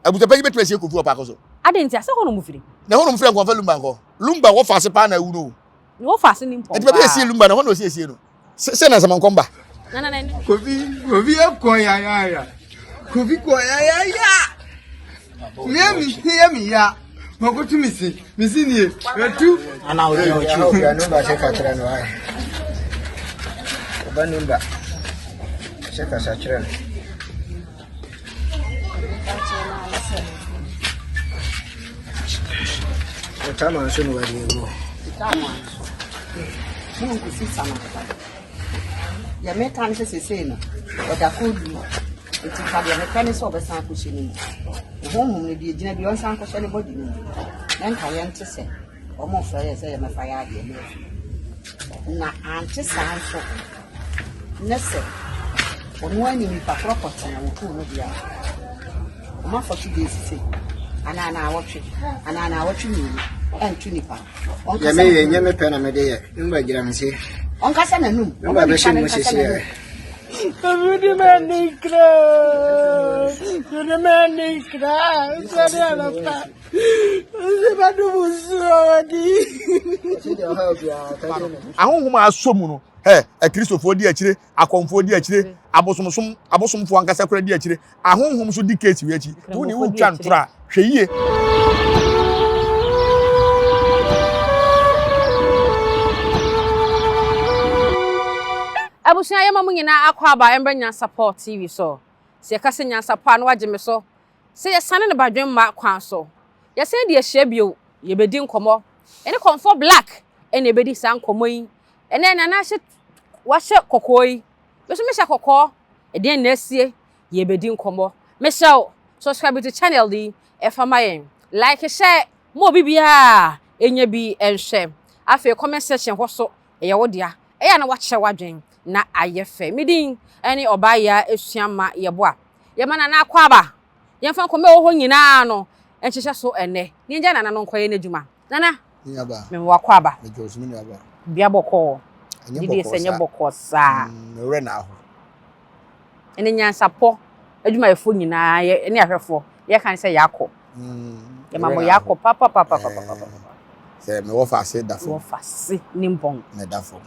Abusauapanin betu esi Kofi opakoso. Adenti ase hono mufiri. Na hono mufiri nkonfa Lumba nko. Lumba wo fase pa na wu no. Wo fase ni mpom. Enti be esi Lumba na hono esi no. Se na sama nkomba. Na. Kofi ekọ ya. Kofi ko ya. Me ya. Magotu misi ni etu. Ana o chu ya no ba se ka kire no ai. Ba nimba. Se ka sa kire no. Tama nso no wa di ego. Tama. Mun ku sisa na. Ya me kan se no. Oda kodu. Enti ka ya me kan so be san ku shini. Honhom ne di gina bi on san ko shele body ni. Dan ka ya nte se. O mo fa ya se ya me fa ya de me. Na anti san so. Nese. Onu ani mi pa property na wo ku no dia. O ma fa tu de sisi. Anana awotwe ni entu nipa ya me nye me pena me de ye mba gira me se onka se nanum mba be se mo se se Abudi manikra. Kuna manikra. Sana ala pa. Seba do musodi. Ahonhom asomu no Kristofo di akire akonfo di akire abosomfo ankasa kura di akire ahonhom so di case wi achi wo ni wo twa ntora hwe yie Abusua yema mu nyina akwaba emba Nyansapo TV so se ka se Nyansapo anu age me so se ye sane ne badwen ma kwan so ye se de ehia bio ye bedi nkomo ene comfort black ene bedi san komo yi ene na hye wahye kokoi beso me hye kokko e de na asie ye bedi nkomo me show subscribe to channel di e fama yen like share mo bibia enya bi enhwe afi comment section ho so e ye wo dia e ya na wahye wadwen na ayefe midin eni obaya esuama yeboa yemana na akwaba yemfa kome wo ho nyina no enhyehyɛ so ene ni nja nana no nkoye na djuma nana nyaba me wakwaba me josu mi nyaba bia bokɔ didi senye bokɔ sa me re na ho ene Nyansapo adwuma yefo nyina ye ene ahwefo ye kan sɛ yakɔ ye mamo yakɔ papa se me wo fa se dafo wo fa se nimbon me dafo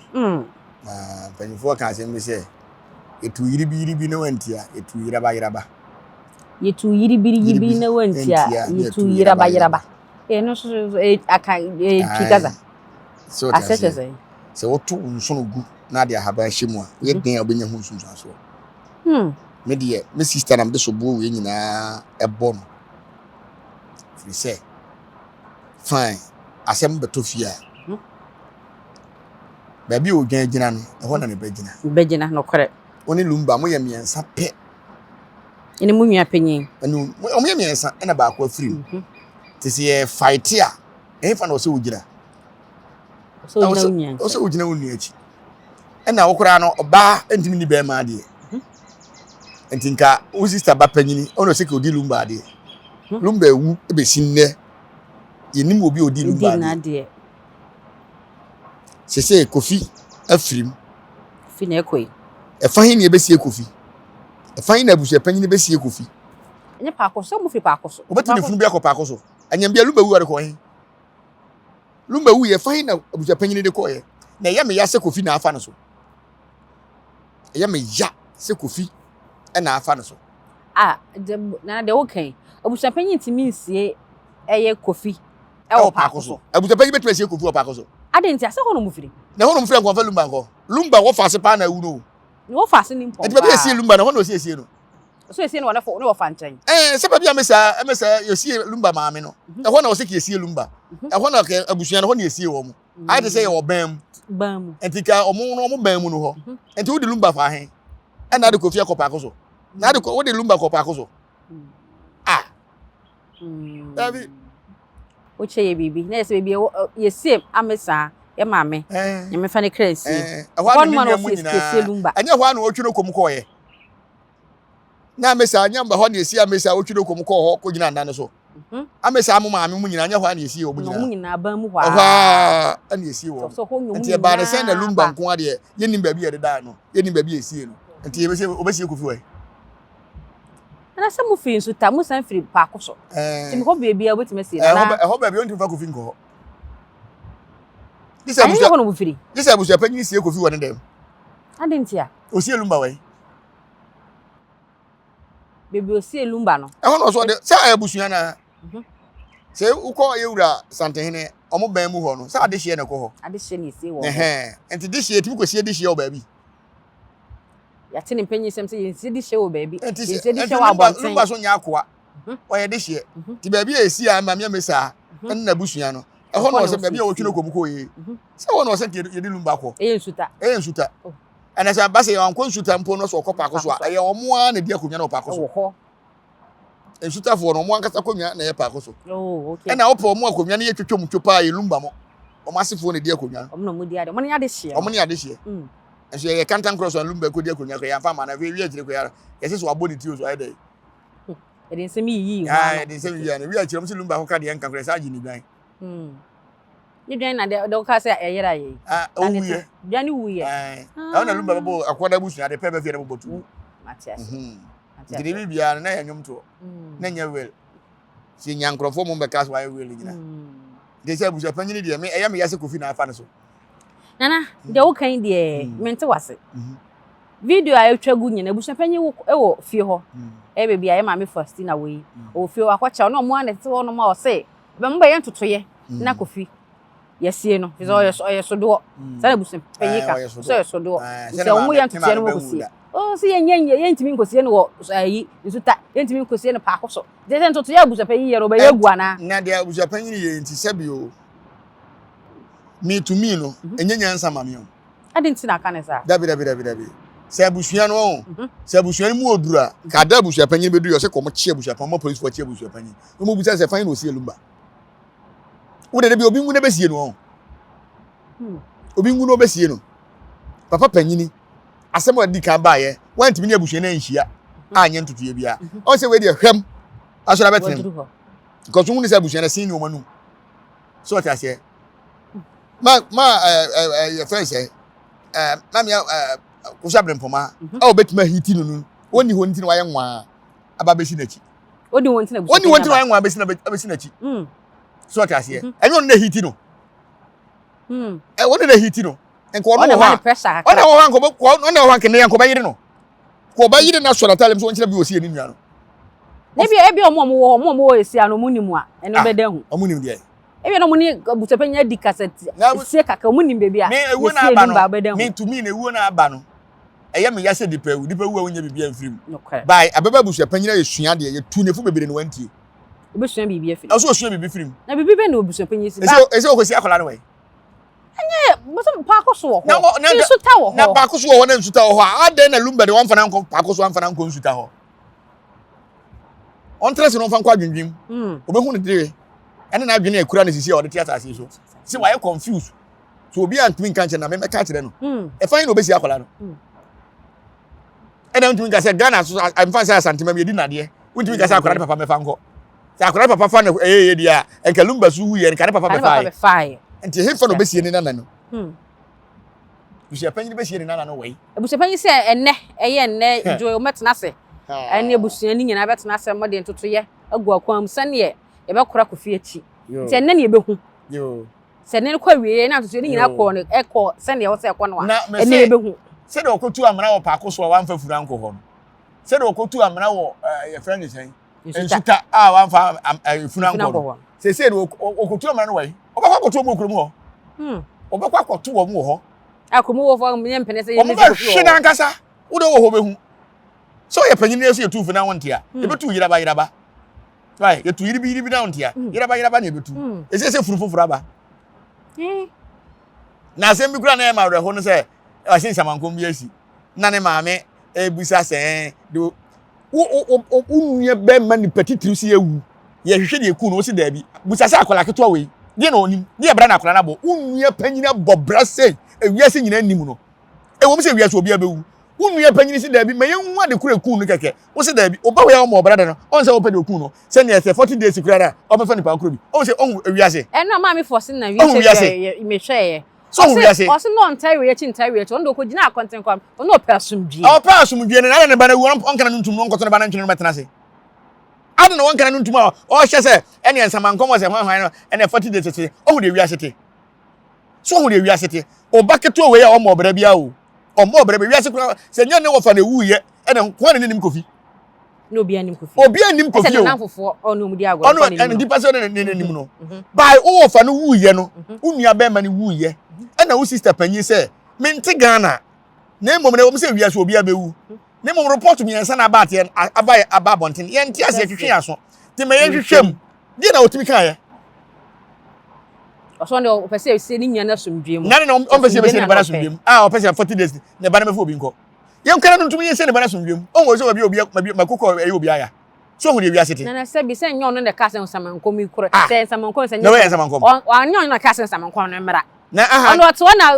panifo kan se me se etu yiribi na wantia etu yiraba yetu yiribiri na wantia yetu yiraba no so aka kikaza so asese se wotu nsono gu na de ahaba hyimu a ye den obenya hu nsunsu aso me de me sister na me so bo we nyina ebo no fi se fine asem beto fia baby o gina no e ho na ne begina no kore oni Lumba mo ye miensa pe ene mu nwa panyin anu o mo ye miensa na ba akwa free ti se ye fight a e fa na o se ugina o se ugina wonu achi e na wo kora no oba entimi ni be ma de entinka o sister ba panyini o no se ke odi Lumba de Lumba ewu e be sinne ye nim obi odi Lumba de se Kofi afrim Kofi na ekoi e fa hin e be sie Kofi e fa hin na Abusauapanin be sie Kofi enye pa akoso mu fi pa akoso obeti ne funu bi akọ pa akoso anyam bia Lumba wu are ko hin Lumba wu ye fa hin na Abusauapanin de ko ye na ya me ya se Kofi na afa no so ya me ya se Kofi e na afa no so na de okay Abusauapanin timi nsie eye Kofi e wo pa akoso Abusauapanin betu sie Kofi wo pa akoso adenti ase hono mufiri na hono mufiri nkonfa Lumba nko Lumba wo fase pa na wu no wo fase ni mpom enti ba sie Lumba na hono sie no so esi no wona fo no wo fa nchen se ba bia mesa yo sie Lumba maame no e ho na wo se ke sie Lumba e ho na ke abusua no ho na sie wo mu ai de se ye wo bam enti ka omo no mo bam mu no ho enti wo de Lumba fa hen e na de Kofi akopa akoso na de wo de Lumba akopa akoso David o cheye bibi na yesi bibi ye same amesa ye maame ye me fa ne kransi one man of his kese Lumba anya ho ana otwe no kom ko ye na amesa anya mba ho na esi amesa otwe no kom ko ho ko gina ndan so amesa amu maame mu nyina anya ho ana esi o mu nyina ba mu hwa ana esi wo nti e ba ne sen na Lumba nko ade ye nim ba bi ye da no ye nim ba bi esi no nti ye be se Kofi we na se mu fi nsuta mu san firi paako so ti me ho bia obetime se na ho bia onti fa Kofi nko Disa abuja no mu firi disa abuja panyin sie Kofi won dem adentia osie Lumba we bebi osie Lumba no no so de se abusua na se uko yewura santehene omo ban mu ho no se adehye na ko ho adehye ni sie wo enti dehye timi kosie dehye o baabi ya tini penyi sem se yensi dehye wo baabi yensi dehye wo abonten Lumba so nya akoa oye dehye ti baabi esi a mamia mesa na abusua no ho no se baabi a wotwene komuko ye se wo no se yedi Lumba ko ensuta ana se abase ya anko nsuta mpo no so okopa akoso a ye omo a na di akonya na opa akoso ensuta fo no mo ankasa konwa na ye pa akoso okay na opa omo akonwa na ye twetwom twopa ye Lumba mo omo asefo na di akonwa omo no mu di ade omo ne adehye enso ye kantan cross on Lumba ko di akonwa ko ya fa ma na we agire ko ya ye se so abodi ti o so ayede e de nsemi yi e de nsemi yi na we agire mo se Lumba ko ka de enkan ko sa agi ni gwan ni dwan na de ka se eyera ye owuye dwan wuye na Lumba bo akoda busua de pe be fi na bobotu Matias Diri bia na ya nyomto na nya wel si nyankrofo mo be kas wa wel nyina de se abusua panyin de me eya me yase Kofi na afa ne so nana de wo kan de mente wase video a etwagu nyina abusua panyin wo ewo fie ho e be bia e ma me Faustina we o fie wa kwacha no mo ane te wo no ma o se be mba ye ntotoye na Kofi yesie no fizo oye so do sa abusua panyin ka so so do se wo ye ntotoye no mo Kofi oh si ye ntimi nkosie no wo ayi nsuta ye ntimi nkosie no paako so de se ntoto ya abusua panyin ye ro ba ye guana na de abusua panyin ye nti sabio me to me no enye nyansa mame o ade nti na ka ne sa dabi se abusua no se abusua mu odura ka da abusua panyin bedu yo se komo chi abusua panyin mo police for chi abusua panyin mo busa se fanyin no sie Lumba wo de bi obi ngu ne besie no obi ngu no besie no papa panyini asemo adi kan baaye wanti mi abusua na nhia anye ntutuye bia o se we de hwem asora betem because unu se abusua na sin ni omanu so ta se ma your friend say na me ko sha brempoma o betima hiti no oni ho nti na waye nwa aba besi nachi oni ho nti na abusua oni ho nti na waye nwa abesi nachi so ta se enyo na hiti no oni na hiti no enko no ho pressure ona ho hanko ona ho hanke ne yanko ba yire no ko ba yire na so na talem so onchira bi osi eni nua no ebi omo esi ano munim a eno beda hu omunim de ebi no muni abusua panyin di kaseti sie kaka omunim bebi a me ewu na aba no me to me na ewu na aba no eye me yase dipa ewu wonya bibia mfirim bai ababa abusua panyin yesua de ye tu nefu bebere no wantie obesua bibia firim aso osua bibia firim na bibia be na abusua panyin si ese okosi akola no we boso paako so wo nsuta wo ho na paako so wo na nsuta wo ho ade na Lumba de wonfa na nko paako so wonfa na nko nsuta ho on tres no fa nko adwendwem obehu ne dire ene na adwene akura na sisi o de theater asi so si why confused so obi antimi nka nche na me ka kire no e fa no obesi akola no ene antimi nka se Ghana so am fa say santima me di nade untimi nka se akola de papa me fa nko se akola papa fa na dia enka Lumba su hu ye nka de papa me fa enti he fa no besi ni nana no abusua panyin besi ni nana no we abusua panyin se enne eye enne jo o metena se enne abusua ni nyina betena se mo de ntotoye agu akwam sane ye be kora Kofi achi ti enne ne behu se enne kwa wie na ntotoye ni nyina ko no eko sane ye wo se ko no a enne behu se de okotu amra wo paako so wa mfa fura nko ho no se de okotu amra wo ye friend say ensuta a wa mfa fura nko se de okotu amra no we obakwa akoto mu okurum ho obakwa akoto wo mu ho akomu wo fo me mpene se ye ne hwe na nkasa wo de wo ho behu so ye panyin ne so ye tufu na wontia ye betu yiraba right ye tu yiribi na wontia yiraba na ye betu ese furufuru aba na se mi kura na e ma reho no se asin samankom bi asi na ne maame e busa se do wo nua be ma ni petitiri si ewu ye hwehwe de eku no wo si da bi busa se akola keto we die na onim die bra na akola na bo nua panyina bobra se ewiase nyina nim no e wo se wiase obi abewu nua panyini si da bi maye nwa de kura eku no keke wo se da bi oba we ya mo bra da no on se wo pe de eku no se ne se 40 days kura da o be fa ni pa kura bi o se on ewiase eno ma me force na wiase me hweye so wiase o se no ntai we chi ntai we to ndo ko gina content kwam o no pe asumdie o pe asumdie na ne ba na wu on kana ntum no nkoto ne ba na ntwene no metena se ade no wankana no ntuma o hye se ene nsamankɔm se hwan no ene 40 days tete o hu de wi asete so hu de wi asete o baketo we ya o mo bra bia o mo bra bia se kura se nya ne wo fa na wu ye ene ko ne nim Kofi no bia nim Kofi obi anim Kofi o na nanfofo ono mu di agora ono ene di paso ne nim no by o wo fa no wu ye no unua be ma ne wu ye ena wo sister panyi se mente Ghana na mmom ne wo se wi aso obi abewu ne mmom report mi ensa na abate aba bonten ye nti ase twetwe aso ti me ye hwehwem di na otimi kan ye oso ne o pese se ni nya na somdwem na ne o pese be se ne bana somdwem o pese 40 days ne bana me fo obi nko ye nkana no ntumi ye se ne bana somdwem o wo se obi makoko e obi aya so hu de wi asete na se bi se nyo no ne ka se nsamankɔm ikure se nsamankɔm se nya wa nyo no ka se nsamankɔm no mra na aha ono to na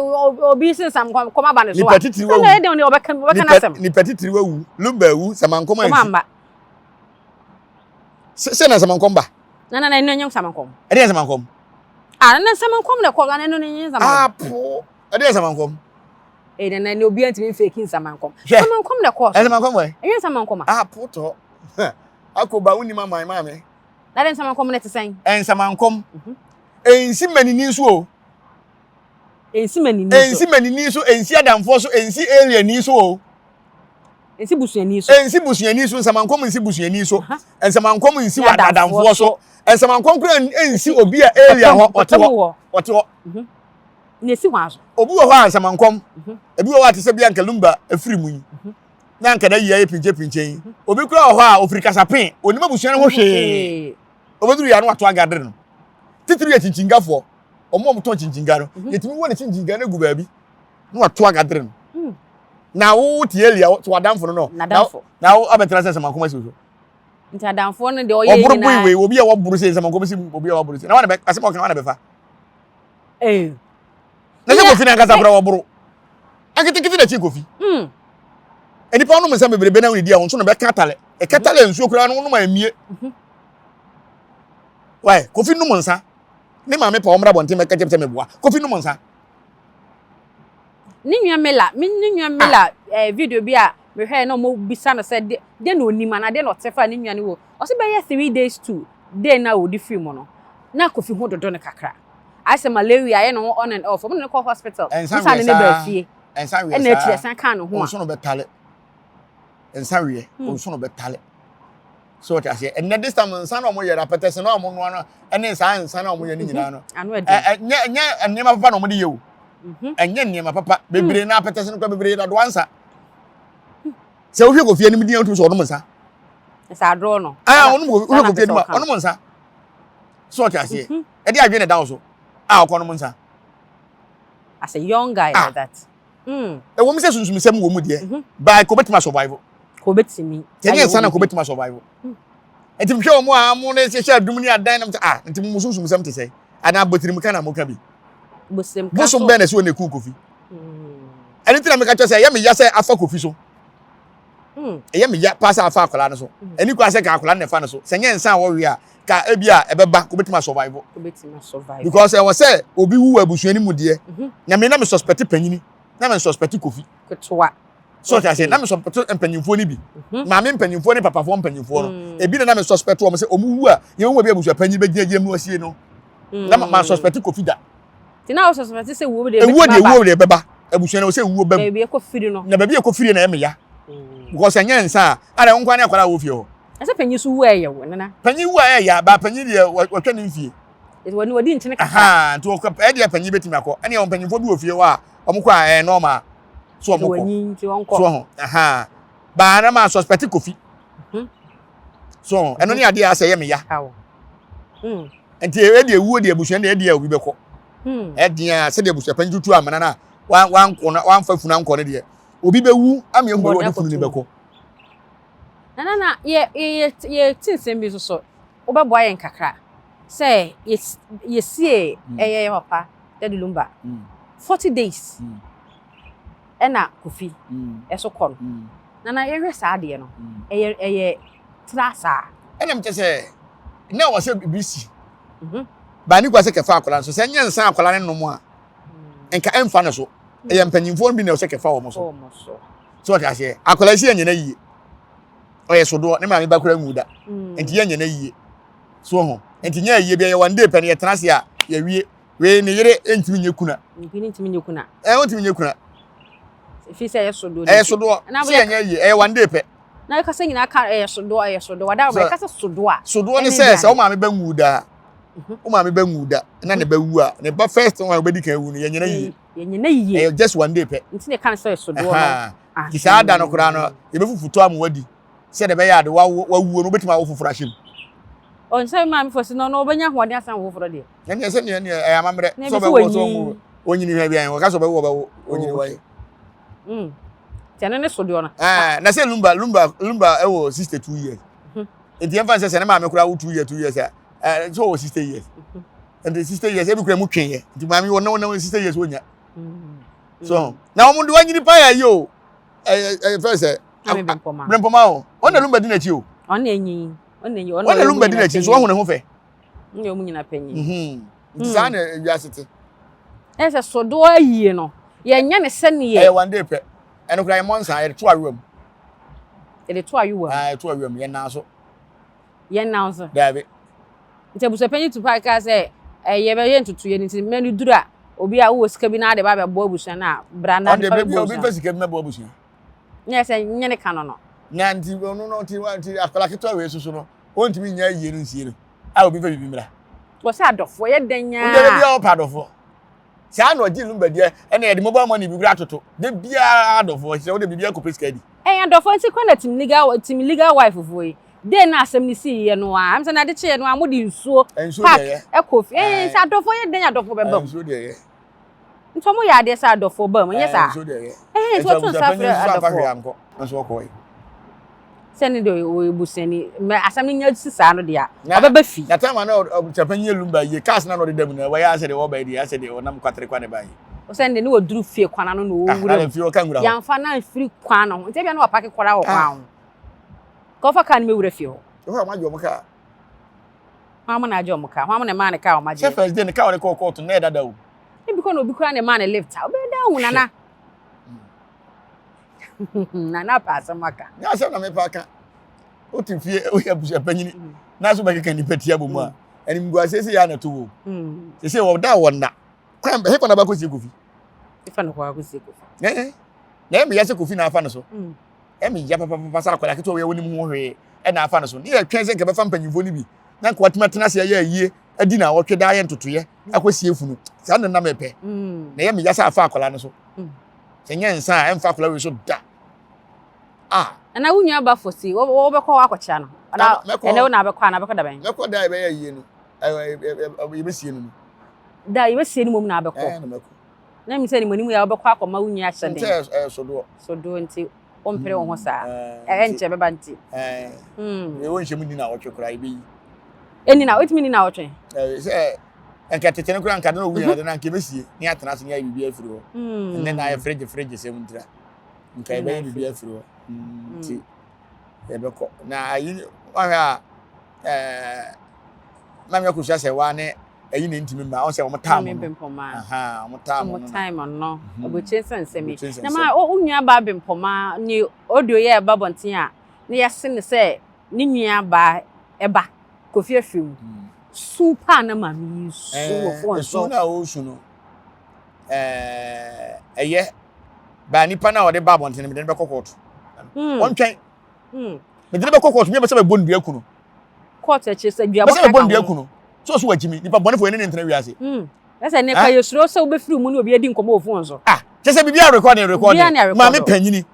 obi se nsamankɔm aba ne so a na ede oni obeka na sem ni petitiri wu Lumba wu samankɔm ansi se na samankɔm ba na nyo samankɔm ede samankɔm na samankɔm ne ko na no nyo samankɔm po ede samankɔm na ne obi antimi fake samankɔm samankɔm ne ko samankɔm we enyo samankɔm po to akoba woni mama me na den samankɔm ne tesen samankɔm ensi manini so o ensi manini so ensi adamfo so ensi alien so o ensi busuani so samankɔm ensi busuani so samankɔm ensi adamfo so samankɔm kura ensi obi a alien ho ote ne si hwa so obi wo hwa samankɔm ebi wo wa te se bia nka Lumba afiri mu yi na nka da yiye pinche obi kura ho a ofiri kasapen onima busuani ho hwe obeduru ya no ato agadre no titiri ya chichingafo omo mo ton chinchinga no yetimi wona chinchinga na gu baabi no ato agadre no na wo tielia to adamfo no na wo abetra se samankɔm asi so nti adamfo no de oye nyina oburu we obi a woburu se samankɔm si obi a woburu se na wana be asem o kan wana be fa na se Kofi na kasa bra woburu akitikiti na chi Kofi enipa no msa bebrebe na woni dia won so no be katale e katale nsuo kura no ma amie why Kofi no monsa ne ma me pa omra bonte me kachepte me boa Kofi no monsa ni nwa mela video bi a me hwe na mo bisa no se de na onima na de no tefa ni nwa ne wo o se be 3 days to day na odi free mo no na Kofi ho dodo ne kakra I say malaria ye no on and off mo ne call hospital nsa ne ba fie ensa we na tire san kan no ho so no betale ensa we so no betale so what I say and this time nsa no mo ye rapete se no mo no no ene nsa na mo ye ni nyina no nya enema papa no mo de ye o enye enema papa bebre na apete se no kwa bebre da do ansa se wo hwe Kofi anim di antu so no nsa sa dro no onu Kofi anim onu nsa so what I say e dey adwene da so okono nsa as a young guy like that e wo mi se sunsun sem wo mu de by ko betima survive ko betimi teni nsa na ko betima survive enti mhwe o mo a mo ne se adum ni adan na enti mo sunsun sem te sei ana botirim kana mo ka bi bosom be na se o ne ku Kofi eni tina me ka cho se ye me ya se afa Kofi so ye me ya pasa afa akola no so eni kwa se ka akola ne fa no so se nye nsa wo wi a ka ebia ebeba ko betima survive because e was say obi wu abusuani mu de na me na me suspect panyini na me suspect Kofi ketoa so I say na me suspect empanyimfo ni bi ma me empanyimfo ni papa fo empanyimfo no e bi na me suspect o mo say omu wu a ye wo bi abusu panyi be gye mu asie no na ma suspect Kofi da ti na o suspect say wo de beba abusuani o say wo bem e bi Kofi no na ba bi Kofi na e me ya because anya nsa ara nkwa na akwara wo fie ho ese panyi su wu eye wo nana panyi wu eye ya ba panyi de watwa ne mfie e wodi ntene kaka to ko e de panyi betimi akọ ene o panyimfo bi wo fie wa omkwa normal so omkọ so ho ba na ma suspect Kofi so eno ni ade ase ye me ya enti e de ewu de abusuan de e de obi beko e de a se de abusuan panyi tutu amana na wan fa funa nkọ ne de obi bewu am ye ngbo de funu ne beko na ye tinsem bi so obebo ayen kakra say ye see ye papa de Lumba 40 days ena Kofi eso kon na ye hwe sa de no ye trasa ena mte se na wo se BBC ba ni kwa se kefa akola so se nyansa akola ne no mo a enka emfa ne so ye mpanyimfo bi na o se kefa wo mo so so what I say akola si anyina yi oye sodo ne maame ba kura nguda enti ye nyana yie so ho enti nya yie bia ye one day pe ne ye tenase a ye wie we ne yere entimi nye kuna ntimi nye kuna ontimi nye kuna fi se ye sodo se nya yie one day pe na ka se nyina ka sodo wada ba ka se sodo ne se o maame ba nguda o maame ba nguda na ne ba wu a ne ba first one we di kan wu ne ye nyana yie just one day pe enti ne kan se sodo no kisa ada no kura no ye be fufuto am wadi se de be ya de wa wu no betima wo fufura him on say maame fosi no obenya hoade asan wo fufura de ne se ne amamre so be wo so mu onyini hwa bia wo ka so be wo be onyini wa tene ne sodo no na se lumba e wo 62 years enti em fan se ne maame kura wo 2 years so wo 60 years and the 60 years e bi kura mu twen ye enti maame wo na 60 years wonya so na wo mu de wanyini pa ya yo first brempoma o on na lumba di na chi o on na enyi on na lumba di na chi so ho ne ho fe nyo mu nyina panyi sa na wiasete ese sodo ayie no ye nya ne se ne ye one day pe eno kra ye monsa ye to awem ele to ayu to awem ye na so dabe nte buso panyi tu pa ka se ye be ye ntutu ye nti menu dura obi a wo sika bi na de ba be bo abusuan na bra na de obi fa sika bi na bo abusuan nya se nya ne kan no na nti no ti akola keto we susu no ontimi nya yie nsie no a obi fa bibi mra wo se adofo ye danya o de bia o pa adofo sa na oji lumba die ene ye de mobile money bi bra toto de bia adofo se wo de bibia ko pesika di adofo nti kwa na tim legal wife fufuo de na asem ni si ye no a am se na de che no a modi nsuo pack e Kofi sa adofo ye danya adofo be bam nsuo de ye nto mo ya de sa adofo bam nye sa nsuo de ye so tun sa fra adofo nso ko seni do we buseni me asam ni nya sisa no dia obeba fi na time na chapanyi lumba ye cars na no de dem na we ya se de wo ba di ya se de onam kwatre kwa ne ba yi o sende ni wo duru fie kwana no wo wura na fie o kan wura ya mfa na firi kwana ho nte bia na wapake kwara wo kwa ho ko fa kan me wura fie ho o ma jo mo ka ma na jo mo ka ma na ma ne ka o ma je se first day ne ka o ko court na dada o e bi ko no bi kwa ne ma ne lift o be da hu nana nana pasa maka ya se na me pa ka o ti fie o ya busu panyini na so ba ke kan ni patia bo mu a eni mgua se ya na to wo se wo da wona kwan he kwana ba ko si Kofi ifa no kwa ko si Kofi na me ya se Kofi na afa no so me ya papa sa akwala keto we woni mu hwe e na afa no so ne ya twen se nke be fa mpanyimfo ni bi na ko atuma tena se ya yie adi na wo twe da ye ntotoye akosi efunu sa na mepe na ya me ya sa afa akwala no so se nyansa e mfa akwala we so da na wunya ba fosi wo be ko akwacha no ene wo na be kwa na be ko da ben me ko da be ya yie no ye be sie no da ye be sie ni mom na be ko na mi se ni monimu ya wo be ko akoma wunya ahye den sodo nti o mpere wo ho sa nche be ba nti e wo nche mu ni na wo twe kura ibe yi eni na otimi ni na wo twe se enka tete ne kura nka na wunya na nka be sie ni atena so ni ya bibi afiri ho ne na ya fridge se mu ntira nka ibe bibi afiri ho nti e be ko na yi wa na me ko se wa ne ayi ne ntimi ma on se wo tam mo time no oboche sensemi na ma onua ba bempoma ni odio ye ba bonten a ne yese ne se ni nua ba eba Kofi afim super na ma mi so na o su no eye ba nipa na o de ba bonten me de be kokot on twen me de be kokot me be se be bondu akunu court a chese dua ba be se be bondu akunu so wajimi nipa bonefo ene ntena wiase ese ne ka yesuro so be firi mu no obi adi nkomo ofun so chese bibia recording ma me panyini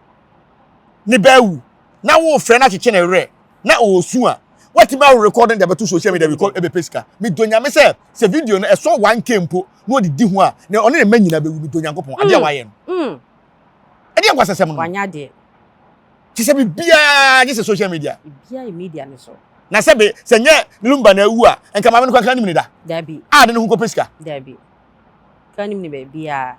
ni bawu na wo frɛ na keke na re na osu a what ma recording the betu social media because ebe pesika mi donya me se video no eso 1k mpo no di ho a ne one ne manyina be wu mi donya nkopon ade wa ye no ade agwa sesem no wanya de chese bibia je social media media ne so na sebe se nye lumba na wu a enka ma me no kwa kan ni da dabi de no hu ko pesika dabi kan ni be bia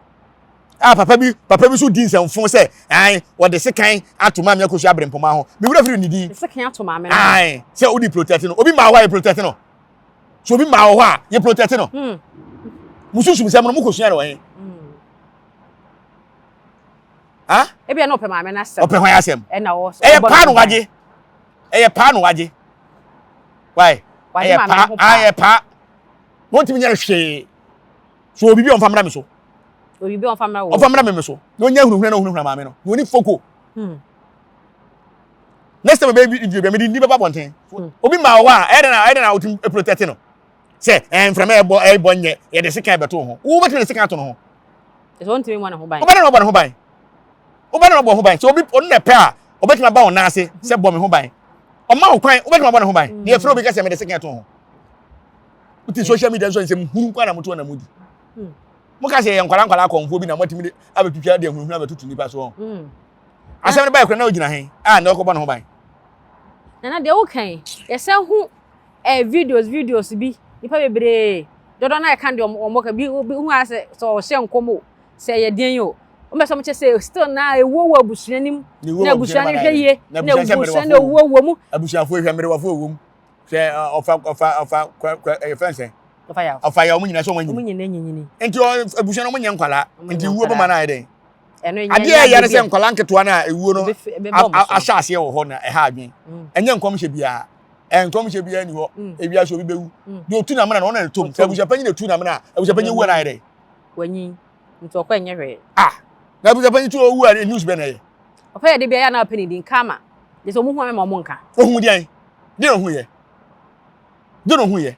papa bi so din semfo se ai wo de sekan atoma me akosu abrempoma ho me wura firi ni din sekan atoma me ai se odi protect no obi ma wa ye protect no so obi ma wa ha ye protect no mususu se mo mo kosu ya no wen e bia no pe ma me na se ope ho ya sem e na wo e pa no waje eye pa no waje why eye pa won't me hwe so obi bi on famra me so obi bi on famra wo on famra me so no nya hunu na maame no no ni foko next time baby if you be me di baba bonten obi ma wa e de na otim protect no say from e bonye ye de sika beto ho wo beto de sika to no ho so on timi mo na ho ban oba na oba na ho ban oba na oba ho ban so obi on na pe a obetima ba on na ase se bo me ho ban o ma ho kwan obetima ba na ho ban de fro obi ka se me de sika to ho uti social media so nsem huru kwa na moto na mudi mo ka se ye nkwala konfo bi na motimi de abetutwa de hunu na betutu nipa so asem ne ba ekra na ogina hen na okobo na ho ban na de wo kan ye se hu videos bi nipa bebre dodo na ye kan de omo ka bi hu ase so hye nkomo se ye den yo o me so mo che se still na ewo abusuanim na abusuanim hweye na abusuanim ewo mu abusuafo hwemere wafo ewo mu se ofa fence ofa ya o nyina so wanyi o nyina nyini enti abusuanim mo nyankwala enti ewo be ma na ayden eno ade ya ne se nkwala nketo na ewo no ahya ase wo ho na ha adwen enye nkom hye bia enkom hye bia ni ho ebia so bi bewu de otu na mana na ona tom abusuapanyi na tu na mana abusuapanyi wu na ayden wanyi nti okwa enye hwe na abusuapanyi tu owu a news be na ye ofa ya de bia ya na apani din kama de so mu hu ma mo nka ohun di an de ohun ye de ohun ye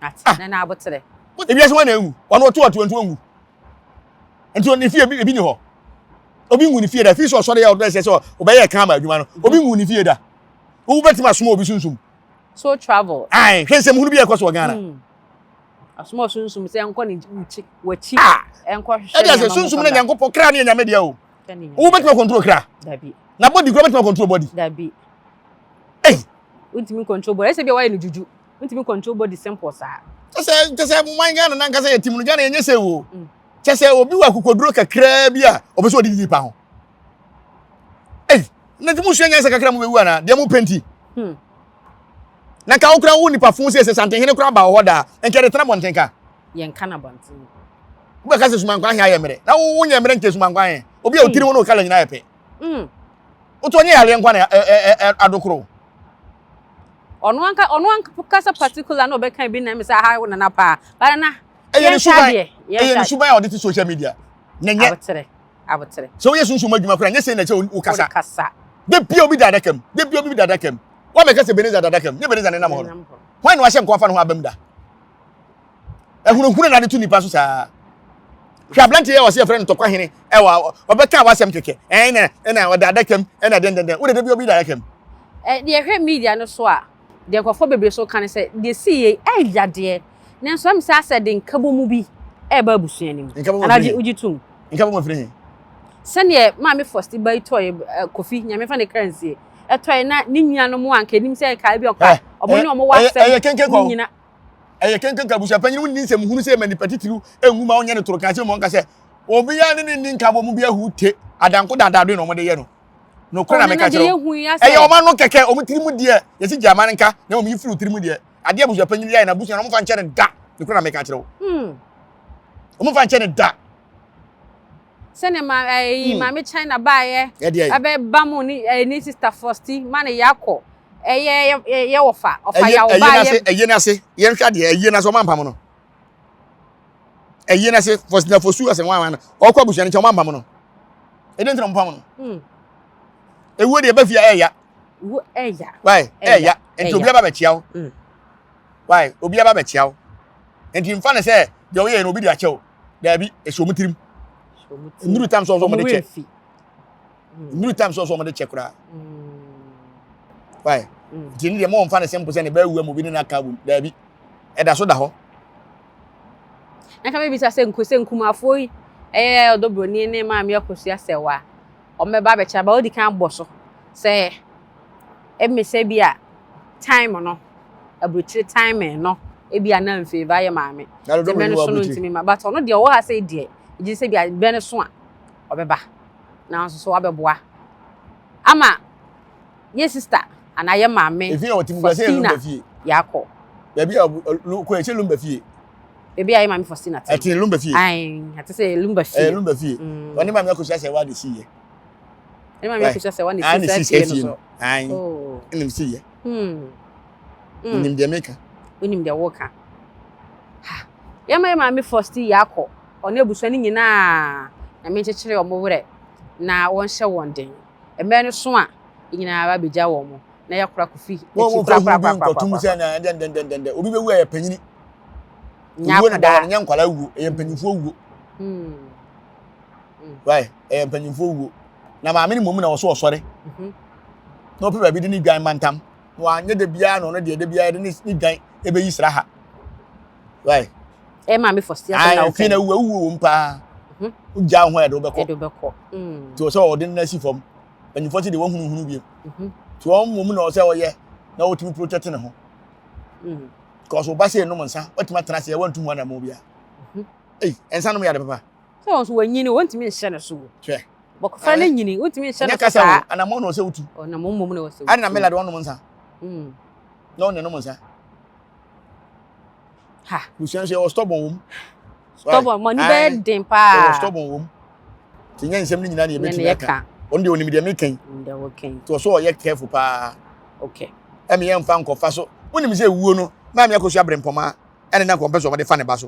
ati na abotere ebia so na ewu ono otu nwu enti oni fie bi ni ho obi nwu ni fie da fi so so ya odress so obeye kama adwuma no obi nwu ni fie da wo betima so obi sunsum so travel hwensem hunu bi ekoso Ghana asmo sunsum se enko ni wachi enko hwe e dey sunsum na nyankopɔ kra na nyame dia o wo betima control kra dabi na body go betima control body dabi ultimate control body ese bi wa ni juju ultimate control body simple sa tese man Ghana na nka se yatim no Ghana yenye se wo tese obi wa kokoduro kakra bi a obeso odi di pa ho na timu hwe nyansa kakra mu bewu ana de mu penti na ka okra wo nipa fun se sante hene kra ba ho da enke de tena bontenka yen kana bonten wo ka se suman kwa hia ye mere na wo nya mere nke suman kwa he obi a otiri wo no kala nyina ye pe o to nya yale nkwa na adokro onu anka kasa particular no be kan bi na me say ha na na pa ba na yen suban on the social media nyenye abotere so ye sunsun adwuma kura nye se na che o kasa de bia obi dadakam wa me kasa Ebenezer dadakam nye Ebenezer ne nam ho why no wa hye nkofa no ho abam da ehunu na de tu nipa so saa hwa blanche ye wo se friend tokwa hene wa obeka wasem keke na dadakam na den wo de bia obi dadakam de hwe media no so a de nkofo bebre so kan se de see yade na so am sa said nkabo mu bi ba abusuanim anaji ujitum nkabo mo free sene ma me first by toy Kofi nyame fa ne currency toy na ni nua no mo anka nim se ka bi okwa oboni omo wasem nyina kenken ka abusuapanyi ni nsem hunu se mani patitiru enwu ma onye ne toro kan se mo nka se obi ya ni nkabo mu bi ahu te adanko dadado no mo de ye no kora me ka chero oma no keke omu tirimu de yesi jamani nka na omu yifuru tirimu de ade abusuapanyi ya na abusu na mo fa nche ne da ne kora me ka chero omu fa nche ne da sene ma me China ba ye abe ba mu ni sister Fosti ma ne yakọ ye wofa ya wo ba ye eye na se ye nhwa de eye na so ma mpam no eye na se Fosti na fosu ase wan okọ abusu ne che ma mpam no e de mpam no ewo de ba fia eya wo eya why eya enti obi aba ba chiawo why obi aba ba chiawo enti mfa ne se de wo ye no obi de achewo da bi e so mutirim nduru tam so mo de che nduru tam so mo de che kura why jini de mo mfa ne sempo se ne ba wu amobi ne na ka bu da bi e da so da ho na ka be bi sa se nkumafo yi odobroni ne ma me akosu asewa o me ba be cha ba odi kan boso se me se bia time no abrochire time no e bia na mfe ba ye maame se me no so no ntimi ma but ono de o ha se de iji se bia be ne so a obeba na so abeboa ama ye sister ana ye maame efi o timu se Lumba fie yakọ ya bia ko e che Lumba fie ebi ayi maame Faustina e tin Lumba fie ai ate se Lumba fie Lumba fie oni maame akosu ase wa de sie Ema me kusa se one is 6 no. Ai. Oh. Enim si ye. Enim de meka. Unim de woka. Ha. Ema me first yakọ. Ona ebusu ni nyina na me chechire omo wure. Na won hye won den. Eme no so a nyina ba beja wo mo. Na yakora Kofi. Wo kotum se na den. Obi be wu ya panyini. Wu na da nya nkwala wu, e panyinfo wu. Right, e panyinfo wu. Na ma me ni momu na wo so osore. No pe ba bi ni gwan mantam. Wa nya de bia no de bia de ni gwan e be yisra ha. Right. E ma me first ya na wo. Ai, fi na wu mpa. Uja ho e do be ko. To so o de na si fom. Panyinfo ti de wo hunu bi. To o momu na o se wo ye na wo timi protect ne ho. Because oba say no monsa, what ma tena say want to wana mo bia. Ensa no me ya de papa. So on so wanyini wontimi nhye ne so. Hwe. Bokofa na nyini wontimi nhye ne so. Kasa ana mo no se wutu. O na mo na wo se. Ana na mela de wono monsa. No ne no monsa. Ha. Lucian say o stubborn wom. Stubborn money be den pa. O stubborn wom. Ti nya nsem ni nyina na ye betu aka. On de onimi de mekan. De wo ken. To so o ye careful pa. Okay. Emi ye mfa nkofa so. Wonim say wuo no. Ma me akosu abrempoma ene na kompeso mo de fa ne ba so.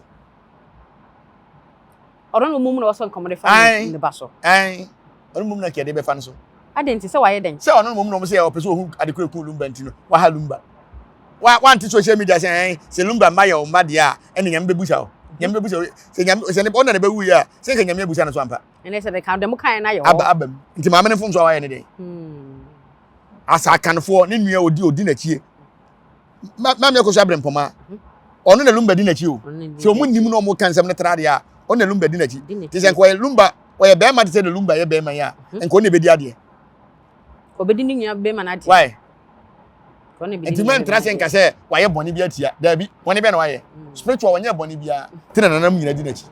Oron mum na waso nkomode fa ne ba so. Ai. Oron mum na ke de be fa ne so. Adenti se waye den. Se onon mum no mo se o peso ohu adekure ku Lumba ntino. Wa ha Lumba. Wa anti social media se Lumba ma ya o ma de a ene nyam bebusa o. Nyam bebusa se nyam se ne ona ne be wu ya se ke nyam bebusa ne so ampa. Ene se de kan dem kan na yo. Abam. Nti ma me ne fun so wa ye ne den. Asa kanfo ne nua odi na chie. Ma me akosu abrempoma. Ono na Lumba di na chi o. Se o mu nim no mo kan sam ne trade a, ono na Lumba di na chi. Ti se ko Lumba, o ye be ma de se Lumba ye be ma ya. Enko ne be di ade. Ko be di ni nua be ma na ade. Why? Ko ne be di. Enti man trase nka se wa ye boni bi atia. Da bi, boni be na wa ye. Spiritual wanya boni bia. Ti na nanam nyina di na chi.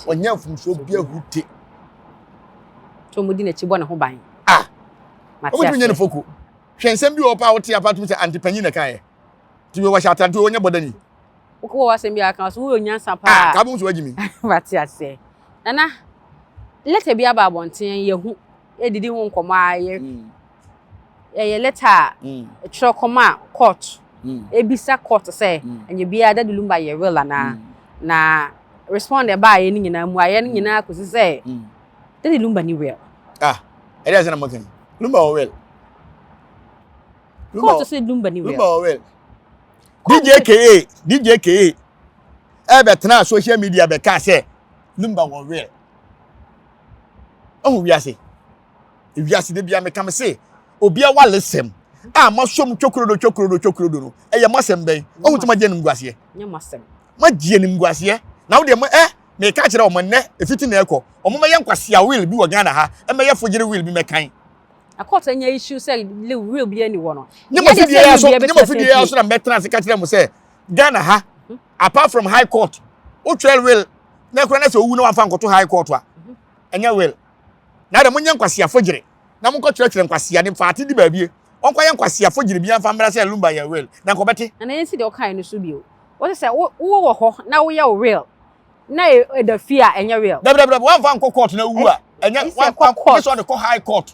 Wanya fumso bia hute. To mu di na chi bo ne ho ban. Ah. Matia. O bi nyane foku. Hwensem bi o pa wo ti apatum se antipanyi na kan ye. Ti we wa shata to wonya bodani. Wo wa sem bia kan so wo Nyansapo. Ah, ka bu so wagimi. Matia se. Nana letter bia ba bonten ye hu edidi hu nkomo aye. Ye letter tro koma court. Ebisa court say anye bia da Lumba ye will na respond e ba ye ni nyina mu aye ni nyina ko say da Lumba ni will. Ah, e dey say na mo kan. Lumba o will. Court say Lumba ni will. Lumba o will. DJ KA ebe tena social media be ka say Lumba wo real. Oh we ase de bia me kam say obi a wa lesem a masom twokrodo no eye masem ben oh tuma je nim guase nya masem ma je nim guase na wo de me ka kire o mo ne efiti na ekọ o mo ye nkwase a will bi wo Ghana ha e me ye fogire will bi me kan akọta anya issue say will bi ani wo no nyama fidie ya so na metna se ka kire mo say Ghana ha apart from high court o trial will na kura na se owu na wa fa nkoto high court a anya will na de mo nya nkwase afogire na mo ko kire nkwase ne faati di baabie onko ye nkwase afogire bi anfa mbra se Lumba ya will na ko beti na yensi de o kan no so bi o what say wo ho na wo ya will na e da fia enya will da wan fa nko court na wu a enya wan so de ko high court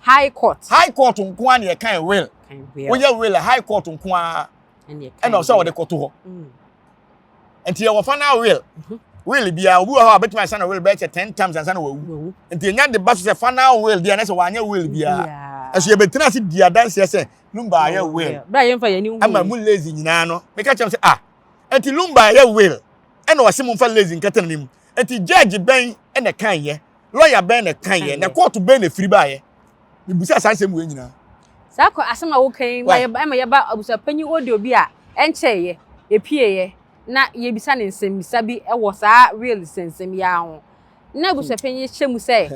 nko an ye kan will wo ya will high court nko a ena so wo de koto ho enti ye wo fa na will bia obu ha betima sa na will be 10 times ansa na wu enti enya de baso se fa na will dia na se wanya will bia eso ye betina se dia dance se Lumba ya will bra ye mfa ye ni wu ama mu lazy nyina no me ka chem se enti Lumba ya will ena wo se mu fa lazy nkata na nim enti judge ben ena kan ye lawyer ben na kan ye na court ben na free ba ye me busa san se mu nyina sa ko asema wo kan ma ye ba Abusauapanin audio bi a enche ye epie ye na ye bisa ne nsem bisa bi e wo sa real sensem ya ho na Abusauapanin chemu say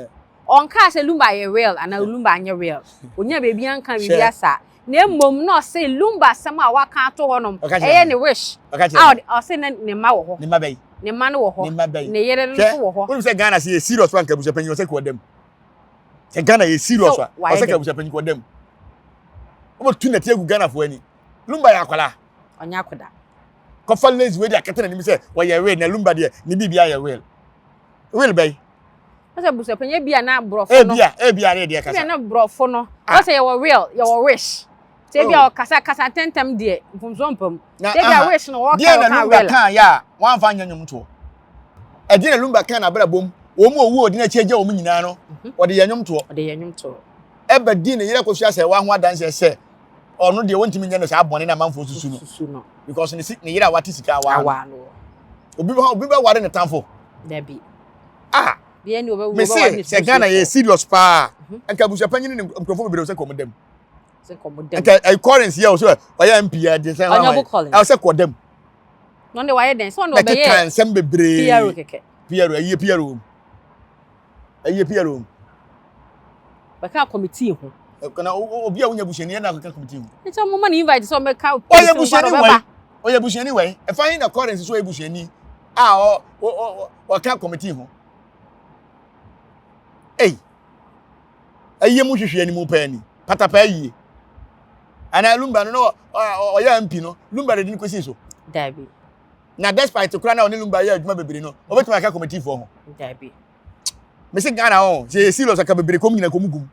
onka se Lumba ye real ana Lumba anye real onya bebi anka bi asa na mom no say Lumba sama wa kan to honom e ne wish o say ne ma wo ho ne ma bai ne ma no wo ho ne yere no wo ho wo say Ghana say serious one ka Abusauapanin o say ko dem say Ghana ye serious one o say ka Abusauapanin ko dem o tu na tie gu Ghana fo ani Lumba ya kwala onya koda Kofa lazy we dey akete na nim say wo ye real na Lumba dey ni bibia ye real bay Asa busuapanya bia na brofo no. Ebia re de kasa. Bia na brofo no. O say you real, you wish. Say bia kasa tentem de mfumzompam. Say bia wish no wo kan Lumba kan ya, wan fa nyanyum to. E de na Lumba kan na bra bom. Wo mu owu odi na chieje wo mu nyina no. O de yanyum to. Eba di ne yire kosu ase wa ho adanse se. Ono de wontimi nya no sa abone na manfo susu no. Because ne yire awati sika wa no. Obi ba ware ne tamfo. Dabi. Bia ni obe se Ghana ye serious pa. Anka busuapanyin ne mkrofo bebere se komodam. I currency here so oya MP ya de say I say kodam. No de waye den so no be ye. Kan sem bebre. Piero keke. Piero. Baka committee ho. Kana obi a wonya bushani na ka committee ho. Ncha mo man invite so me ka. Oya bushani we. E fa na currency so e bushani. O ka committee ho. Aye mu hwehwe ani mu pa ani. Patapa yi. Ana Lumba no oya MP no. Lumba de ni kwesi so. Dabi. Na despite to kra na oni Lumba ya adwuma bebere no. Obetuma ka committee for ho. Dabi. Me say Ghana on. Say serious aka bebere kom nyina komugum.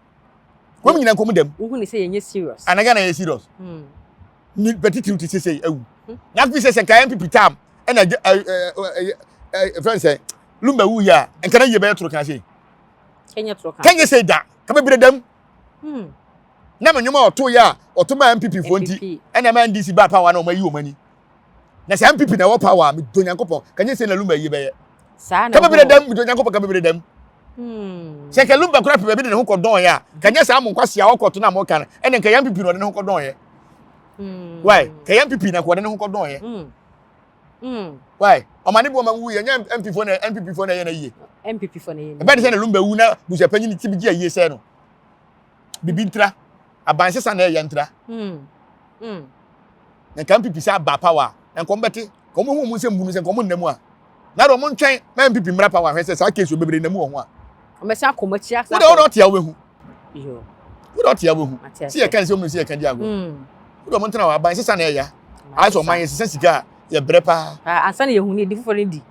Kom nyina komudam. Wo hu ni say yenye serious. Ana Ghana ye serious. Ni petitive to say awu. Na fi say ka MP tam. E na friend say Lumba wu ya. Enka na ye be tro kan say. Kenya say da. Ka bebere dam. Na manyoma oto ya otoma MPP fonti ena ma NDC ba power na o mayi o mani na say MPP na wo power mi do nyankopon kanye say na Lumba yi be ye sa na ka bebere dam mi do nyankopon ka bebere dam say ka Lumba kura pe be de ho kodon ya kanye say am nkwase a wo koto na mo kan ena ka MPP no de ho kodon ye why ka MPP na ko de ho kodon ye why o mani bo ma wu ye nya MPP fo na ye na ye MPP fo na ye e be de say na Lumba wu na busuapanyi ni tibigi ye say no bibintra abansesa na yantra na kan pipi sa ba power en ko mbete ko mo hu mu se mbunu se ko mo nnamu a na do mo ntwen na pipi mra power hwe se sa case obebere nnamu ho a o me sa komachi asa wo do tia we hu yo wo do tia we hu si ye kan se o mu si ye kan dia go wo do mo ntena wa abansesa na ya a so man ye se sika ye bre pa ansa na ye hu ni di fofo ni di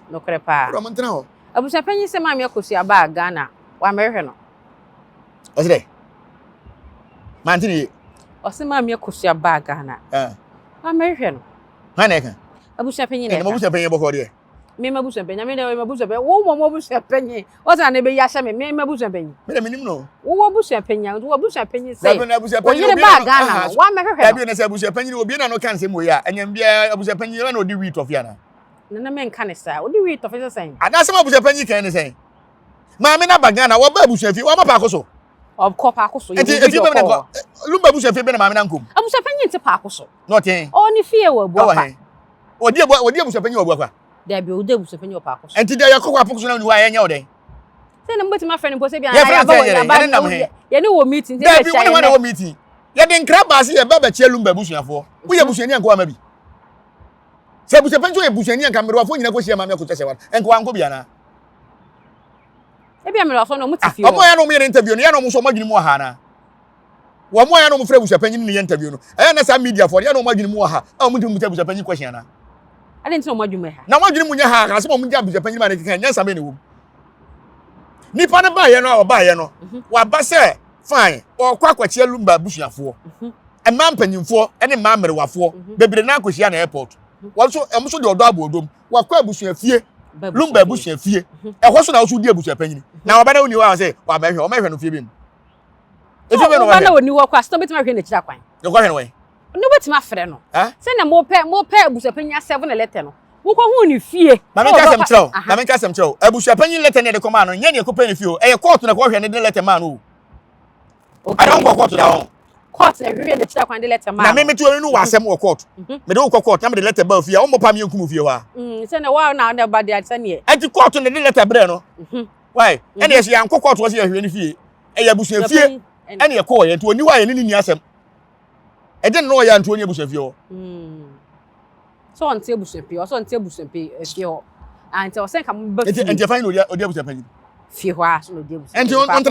no kre pa wo do mo ntena ho abusuapanyi se ma me akosi aba Ghana wa merhwe no o se Mantini Osima mi akosia ba Ghana. Amerihwe no. Ha na ka. Abusuapanyi na. Na abusuapanyi boko de. Me mabusuapanyi, me na mabusuapanyi. Wo mo abusuapanyi. O za na be ya hye me mabusuapanyi. Me na minim no. Wo abusuapanyi, wo abusuapanyi say. Na abusuapanyi o ba Ghana. Wa merhwe. Ya bi na say abusuapanyi obi na no kan se mo ya. Anyam bia abusuapanyi na odi wheat of ya na. Na men kan sa. Odi wheat of say say. Ada se abusuapanyi kan ne say. Ma me na ba Ghana wo ba abusuafi, wo ma pa akoso. Of course akoso. Enti be na Lumba abusuafi be na ma me na nkom. Abusuapanyi nti pa akoso. No ten. O ni fie wo abuapa. Odi abusuapanyi wo abuapa. There be odi abusuapanyi wo pa akoso. Enti there yakokwa akoso na ni wa enya oden. Say na mbeti ma friend po say bia ya ba ye ni wo meeting dey be share. There be wo meeting. Ye de nkra baase ye ba chia Lumba abusuafo. Wo ye abusuani anko ama bi. Se abusuapanyi wo ye abusuani anka me rofo nyina ko hia ma me ko tese wa. Enko anko bia na. Ebi amelo so no mutifio. Omo ya no mo interview no ya no mo so magini mu ha na. Wo mo ya no mo fra busuapanyi ni interview no. E na sa media for ya no mo magini mu ha. A mo mu busuapanyi question na. Ade nti no mo adwuma ha. Na mo magini mu nya ha ka se mo gya busuapanyi ma na kika nya sama ne wo. Nipa na ba ye no ba ye no. Wa ba se fine. O kwa kwachia Lumba busuafo. E ma mpanyimfo e ne ma merewafo. Bebere na akohia na airport. Wo so em so de odo abodom. Wa kwa busuafie. Lumba abusuafie ehwo so na wo so di abusuapanyi na oba na oni wa say wa mehwe o mehwe no fie bim efi be no wa na oni wo kwa sto betima hwe na kira kwan no kwa hwe no we no betima frɛ no say na mo pɛ abusuapanyi 7 letter no wo kwa hu ni fie na me ka sem trɛw abusuapanyi letter ne de koma no nya ne ekopɛ ne fie o e court na kwa hwe ne de letter man o I don't go court da court na hwe na kira kwan de letter man na me tu no wa asɛm wo court me de wo court na me de letter ba fie o mo pa me nkum fie wa say na wa na ba de ate ne anti court ne de letter bre no why ene ye yan court wo se hwe ne fie e ya busuafie ene ye ko ye to oni wa ye ni asɛm e de no ya nto oni busuafie o so on table suapie so on table suapie fie o anti o sen ka mo ba enti fa ni odi busuapanyi fie ho a so no odi busuapie enti on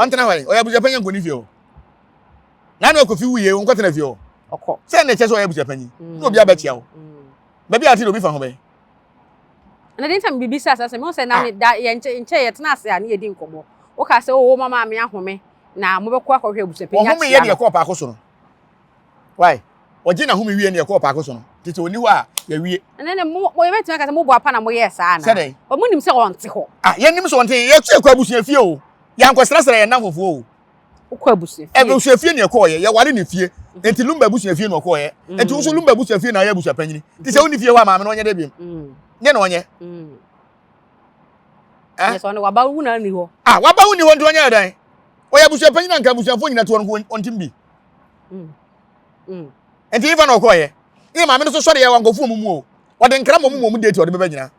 tena wai o ya busuapanyi ngoni fie o na no Kofi wuye won kwatena fie o okọ se na che so ya busuapanyi no obi abachia o ba bi ati no bi fa ho be na den time bibi sasa se me say na da ye nche ye tena ase a na ye di nkomo o ka se o mama me ahome na mo be ko akɔhwe abusapanya home ye de ko pa akoso no why oje na home wie ne ko pa akoso no tete oni ho a ya wie na mo ye betima ka se mo bo apa na mo ye saa na o mo nim se on te ho ye nim se on te ye tu ekwa abusua fie o ya nkwasra ye na fofo o kwa abusua fie abusua fie ne ko ye wale ne fie enti Lumba abusua fie no ko ye enti wo so Lumba abusua fie na ya abusapanyini ti se oni fie ho ama me no onye de biem nye na onye yes on waba wu na ni ho waba wu ni ho nto onye dan o ya abusapanyini anka abusuafo nyina to no ontimbi enti ifa no ko ye e ma me no so sori ye wangofu mu o wode nkra mu date wode beba nyina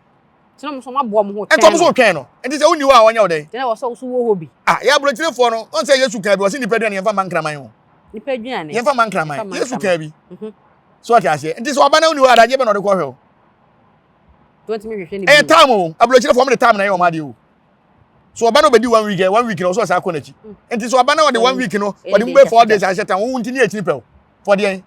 tena so mabo mo ho enti mo so twen no enti se oni ho a onye wo dan tena wo so wo ho bi ya bulotire no on se Yesu kan bi wo se nipa duane yemfa mankraman ho nipa duane yemfa mankraman Yesu kan bi so ati ase enti so aba na oni ho adaje be no de ko hwe o don't me hwe ni time o abulotire mo de time na ye o ma de o so aba no be di 1 week no so sa ko na chi enti so aba na wo de 1 week no wo de mbe 4 days a sheta wo ntini e pe for de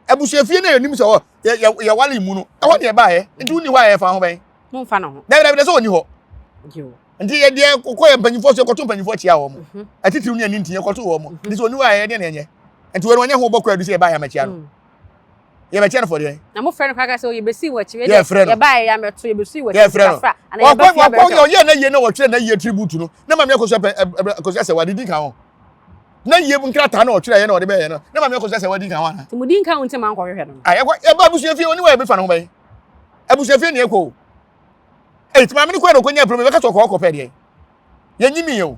abusua na yonim so ya wale mu no e ho de ba ye enti uni ho a ye fa ho ben mo fa no ho da so oni ho yo enti ye de ko ye mpanyifo so ko to mpanyifo chia wo mo atitiri uni ani ntinye ko to wo mo ndi so oni ho a ye de na enye enti we onye ho bokọ adu se ye ba ya machia no ye machia no for de na mo friend ka say ye besi wachi we ye ba ya meto ye besi wachi fra ana ye ba ye na ye na wo kire na ye tribute no na ma me ko so ko so se wadidi kan ho na ye bu nkrata na o kire ye na o de be ye no na ma me ko so se wadidi kan ho na ti mudin kan unti man ko hwe no ye ba abusua fie oni wa be fa no be abusua fie na ye ko ti ma me ko no ko nya problem be ka to ko pe de ye nyimi ye o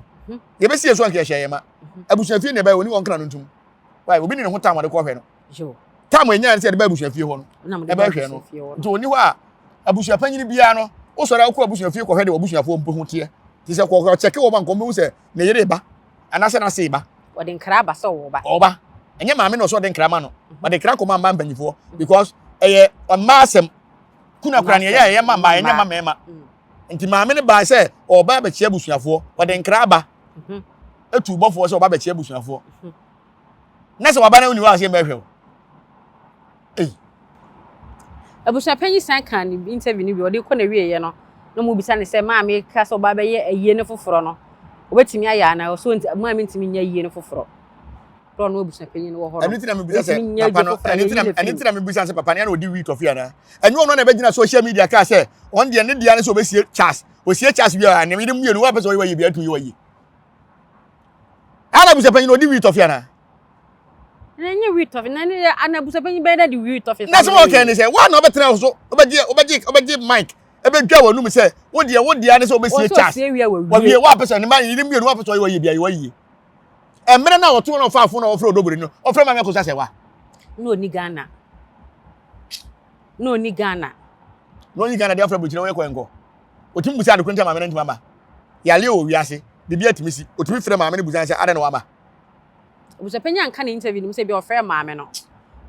ye be sie so anke hye ye ma abusua fie na be oni won kra no ntum why obi ni ne ho tam de ko hwe no jo tam enya se de ba abusua fie ho no e ba hwe no to oni wa abusua panyini bia no o soro akọ abusua fie ko hwe de abusua fo mpo ho tie ti se ko check wo ba nko me se ne yere ba anase na se ba o de nkra ba so wo ba oba enye maame no so de nkra ma no ba de nkra ko ma mbanyifo because eye on masem kuna kura ne ye ma ma enye ma mema nti maame ne ba se oba ba chia abusuafo o de nkra ba etu bofo se oba ba chia abusuafo na se waba na uni wa se mehwe abusuapanyi san kan ni interview ni bi o de ko na wie ye no no mu bisa ne se maame ka so oba ba ye aye ne foforo no obetimi aya na so maame ntimi nya aye ne foforo ro no abusuapanyi no wo ho no anything am bisa se papa no anything am bisa se papa na odi week of ya na enyo no na be gina social media ka se on de ne dia ne so obesie chas osie chas bi a ne mi dem yenu wa pese we yi bi atu yi wa yi ala abusuapanyi no odi week of ya na na nye week of na ne anabusuapanyi be na di week of na so okay ne se wa no betra so obeje mic ebe dwa wonu mi se wo dia ne se obesie chas wa wie wa pese ne ma yi dem yenu wa pese we yi bi ayi wa yi emre na oto no faafo na ofro odobori no ofro ma me ko sase wa no ni Ghana de ofro butire we ko enko otim busa de kunta ma me ntima ba ya le o wiase bibia timisi otimi frɛ ma me ne busa se ade no wa ba busa penya nka ne interview ni se bi ofre ma me no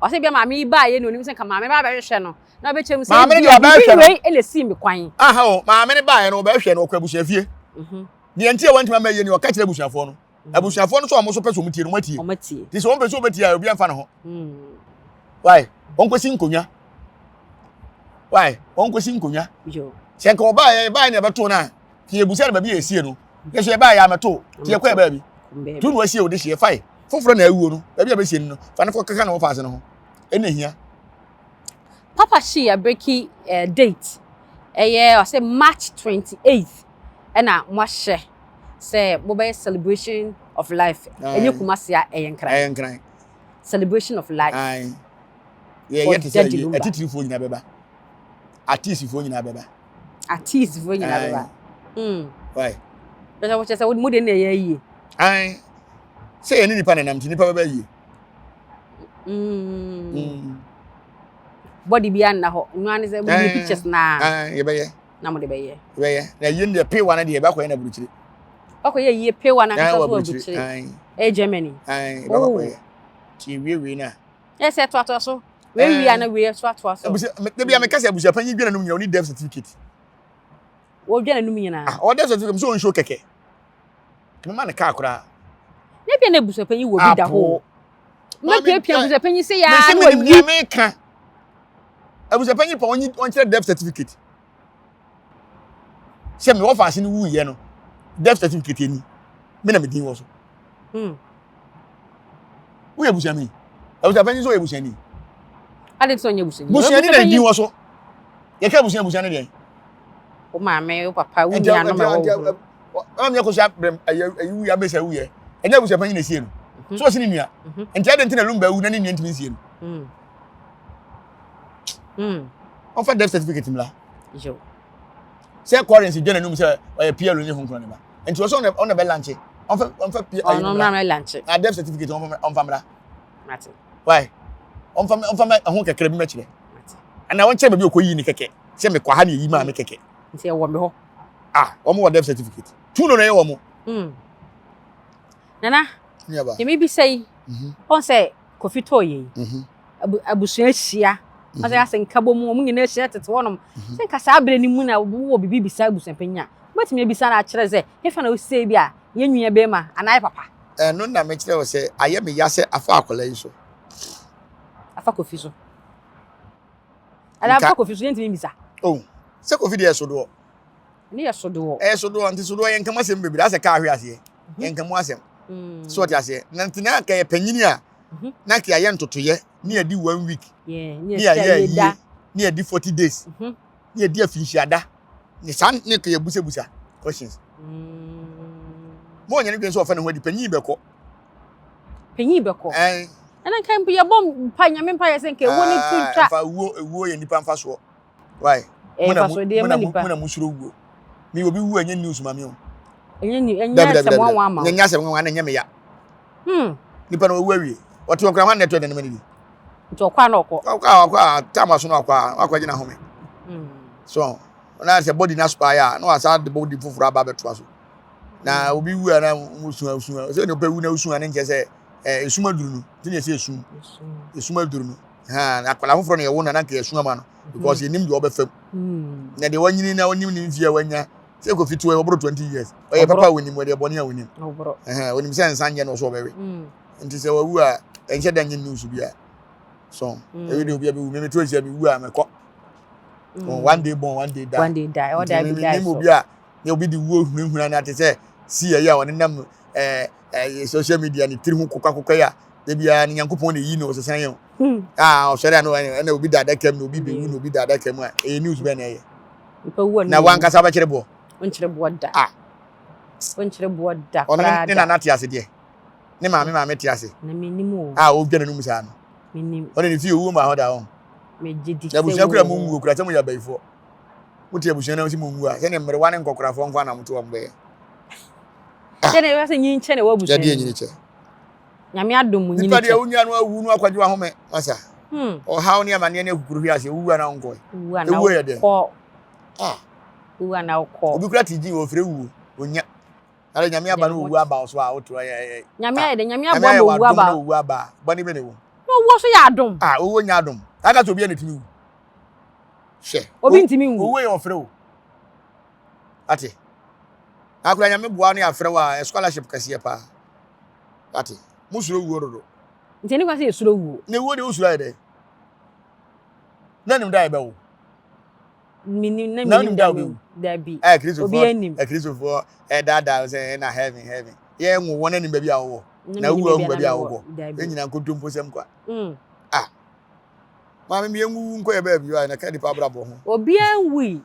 o se bi ma me ba ye no ni se ka ma me ba ba hwehwe no na be chem se ma me ne ba hwehwe no ele si me kwan aha o ma me ne ba ye no ba hwehwe no kwa busa fie ni enti e wantima ma ye ni o ka kire busuafo no abusuafo no so omo so pese omutie no matie ti so on pese obetie a obi amfa no ho why on kwesi nkonya yo se nka oba ye beto na ti ebusa na ba bi esie no ye so ye ba ya meto ti ye kwa ba bi tu no asie o de hie fai foforo na awuo no ba bi abesie no fa na kaka na wo faase no ho ena hia papa she a breaky date I say March 28th ena mo hye say mobile celebration of life enye kumasia eyenkran celebration of life ai yet say atitiri fo nyina beba artist fo nyina beba why pesa wo chese wo mu de na ye yi ai say any nipa na nam ti nipa beba yi body bi an na ho nwan say mo pictures na ye be ye na mo de be ye na yin de pay one de ye ba ko na buruchiri okay ye pay one na so buruchiri Germany ba ko ye ti wie na yes to so we na we so so de bia me kase abusuapanyi dwana num nya oni death certificate wo dwana num nyina o death certificate so on show keke me ma ne ka akura ne bia na abusuapanyi wo bi da ho me pia abusuapanyi se ya na me ka abusuapanyi pa on kire death certificate Se me offer ase ni wu ye no. Death certificate ni. Me na me din wo so. Wo ye bushani. Abusauapanin so ye bushani. Ade so nye bushani. Bushani na din wo so. Ye ka bushani de. O maame o papa wo nya no ma wo. Am ye ko sha ayu ya be sha wu ye. Enya Abusauapanin na sie no. So si ni nua. Enti ade ntina Lumba wu na ni nua ntimi sie no. Offer death certificate mla. Jo. Say currency dena num say Appiah lo ni ho nkran ba. Enti so on the be lunch. Offer Appiah. No na lunch. A death certificate on famra. Mate. Why? On fam ho kekere bi ma kire. Mate. Ana won che ba bi okoyi ni keke. Se me kwa ha na yi ma me keke. Nti e wo me ho. Omo death certificate. Tu no na ye wo mo. Nana. Nya ba. Ye me bi say. On say Kofi toye. Abusua hia. Asa ya senka bom mu nyina hia tete wonom. Senka sa abere ni mu na wo bibi bisa Abusauapanya. Matimi bisa na akere ze. Hefa na o sei bi a ye nwia be ma anai papa. No na me kire wo say aye me yase afa akola yi so. Afa Kofi so. Ala afa Kofi so yentimi bisa. Oh. Se Kofi de so do. Ni ye so do. So do anti so do yen kama sem bebre ase ka ahwe ase. Yen kama asem. So ti ase. Na ntina ka ye panyini a. Na ka ye ntotoye. Ni adi 1 week. Ni ya ni adi 40 days. Ni adi afinhia ni san ni ka ye busa questions. Mo nya ni gwen so ofa ne ho adi panyi beko. Ana kan bi ye bom pa nyame pa ye senke wo ni tuntwa. Fa wo ye nipa mfa so. Why? Muna musuro wo. Mi obi wu anya news ma mi o. Enya se mo ma. Nya se mo na nya me ya. Nipa no wo awie. Otu okra ma network na me ni. Nto kwa na okọ. Akwa tamaso no akwa gina home. So, na se body na spaya, no asa the body fufura aba beto aso. Na obi wu na musu. Se no pe wu na usu na nje se esuma duru no. Ti ne se esuma duru no. Na akwala fufuro no ye wo na nka esuma ma no because enim de obefam. Na de wanyini na onim ni mfia wanya. Se Kofi to obro 20 years. Oye papa wonim we de boni a wonim. Obro. Onim se nsanje no so obewe. Nti se wa wu a enche danye news bia. So, every day we be to say we are me ko. One day born, one day die. One day die, or die be die. You be the wo hu na te say see ya on nam social media ni tiri hu kokwa ya. De bia ni Nyankopon de yi no so san yo. O shere no na obi da kem no obi be wu no obi da kem a news be na ye. Na wan kasa ba kire bo. On kire bo da. On kire bo da. On ni na te ase de. Ni maame te ase. Na menimo. O gbe na no musa no. Minim. Oni ni fi owu ma hoda on. Me jidi. Ya busia kura mu nwu kura temu ya baifo. Muti abusia na mu nwu a. Se ne mmere wane nkokora fo nkwa na muto wa mbe. Se ne wase nyin che ne wa busia. Ya de nyin che. Nyame adom mu nyin che. Nipa de unya no awu no akwadwa home. Masa. O hawo ni amane ne akukuru hwi ase wu na nko. Ewu ye de. Ko. Wu na ko. Obi kura tiji wo fre wu. Onya. Ale nyame aba no wu aba so a oto ye. Nyame aye de nyame abo wu aba. Wu aba. Bani be ne wo. Wo so ya adom. Owo nya adom. Aka to obi na timi wu. She. Obi ntimi wu. Owo ye ofre wo. Ate. Akura nyame bua no ya frɛ wa scholarship kase pa. Ate. Musuro wu orodo. Nteni kwa se esuro wu. Ne wo de usuro aye de. Nanim dai be wo. Minim na minim da bi. Christopher. Obi anim. Christopher dada say na heaven. Ye nwo wona nim ba bi a wo. Na wu ba bi a wo. Enyina nkontompo sem kwa. Mama mi enwu nko ye ba bi wa na ka dipa brabo ho. Obi anwi.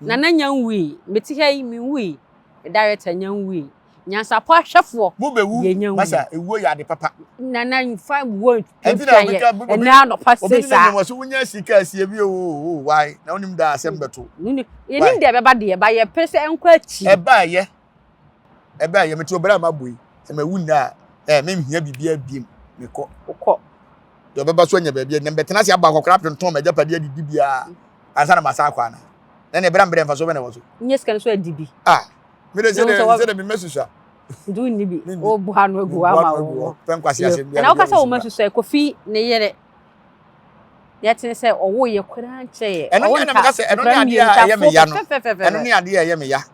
Na nya nwi. Meti hai mi nwi. Director nya nwi. Nyansapo ahwefo. Mu be wu. Masa ewu ya de papa. Na fa wo. Na no passe sa. Obi so wunya sika asie bi o why. Na onim da asem beto. Ye nim de beba de ba ye pese enko achi. Eba ye meti obra ma boyi. Se ma wunna me hia bibia biem me ko. Do beba so nya ba bia na betena se aba kokra tonton ma japa dia didi bia. Ansa na masa akwa na. Na ne bra mbre mfa so be na wo so. Nye skan so adibi. Me de se de me mesusa. Du ni bi. O bu hanu egu ama wo. Pen kwase ase bia. Na o kasa wo mesusa Kofi ne yere. Ya tin se owo ye kwara nche. Eno ni na me kasa eno ni ade a ye me ya no. Eno ni ade a ye me ya.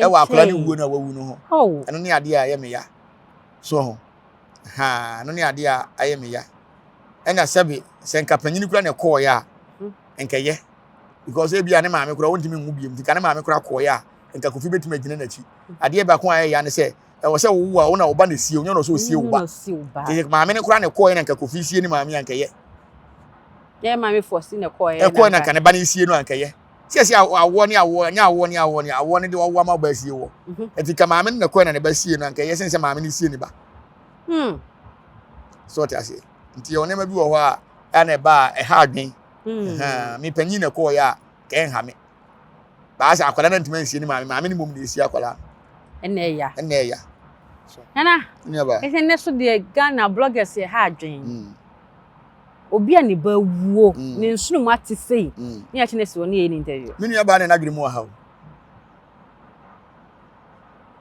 E wa akora ni wuo na wawu no ho. Eno ni ade a ye me ya. So eno ni ade a ye me ya. Ena sabi se nka panyini kura ne ko ya. Enka ye. Because e bia ne maame kura wontimi nwu biem. Tika ne maame kura ko ya. nka Kofi betuma gina na chi ade ba ko aye ya ne se wo se wo a wo na wo ba na sie onyo no so sie wo ba ke maame ne kura ne ko na nka Kofi sie ni maame anka ye ye maame force ne ko ye e ko na nka ne ba ne sie no anka ye sie awo ni awo ne de wo ma ba sie wo enti ka maame ne ko na ne ba sie no anka ye sense maame ne sie ni ba so ti ase nti yo ne ma bi wo ho a na ba e ha adwen mi panyin ne ko ya ka en ha me ba sa akwala na ntuma nsie ni maame ni mom de sie akwala ene ya so nana nya ba ese ne so de Ghana bloggers ye ha adwen obi a ne ba wuo ne nsunu mu ate sei ne ya chine se woni ye ni interview mi nua ba na adwene mu ha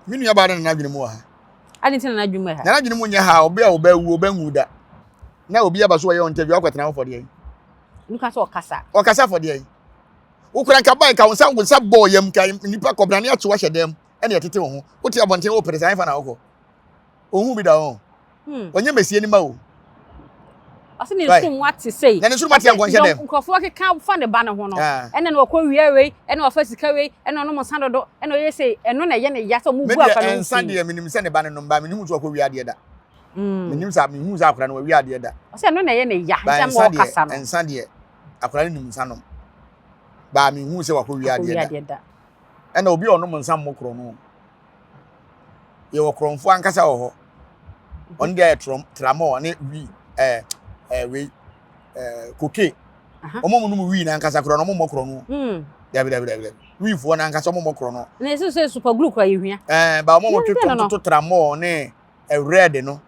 mi nua ba na adwene mu ha adi ntina na adwuma ha na adwene mu nya ha obi a oba wuo ba nwu da na obi aba so ye interview akwetena ho for de nuka so okasa for de ukura nka bai ka wonsa boy yam ka nipa kobrane ato hye dem ene yetete wo ho wote abonten wo pere san fa na wo ohun bi da ho onye mesie ni ma wo ase ne nsu mu ate sei na ne nsu mu ate angon hye dem nkofo ke ka fa ne ba ne ho no ene na okọ wiya wei ene ofa sika wei ene ono mo san dodo ene oye sei eno na ye ne ya so mu bu afa no ensan de minim se ne ba ne no ba minim so okọ wiya de da minim sa mihu za akora no wiya de da ase eno na ye ne ya nta mo kasa no ensan de akora ne nim sanom ba mihu se wakọ wiya de da ena obi ono mo nsam mo kro no ye wo kronfo ankasa wo ho on dey tramo ne wi we koke omo mu wi na ankasa kro no mo kro no dabi wi fo na ankasa mo kro no na eso super glue kra yehua ba omo to tramo ne red no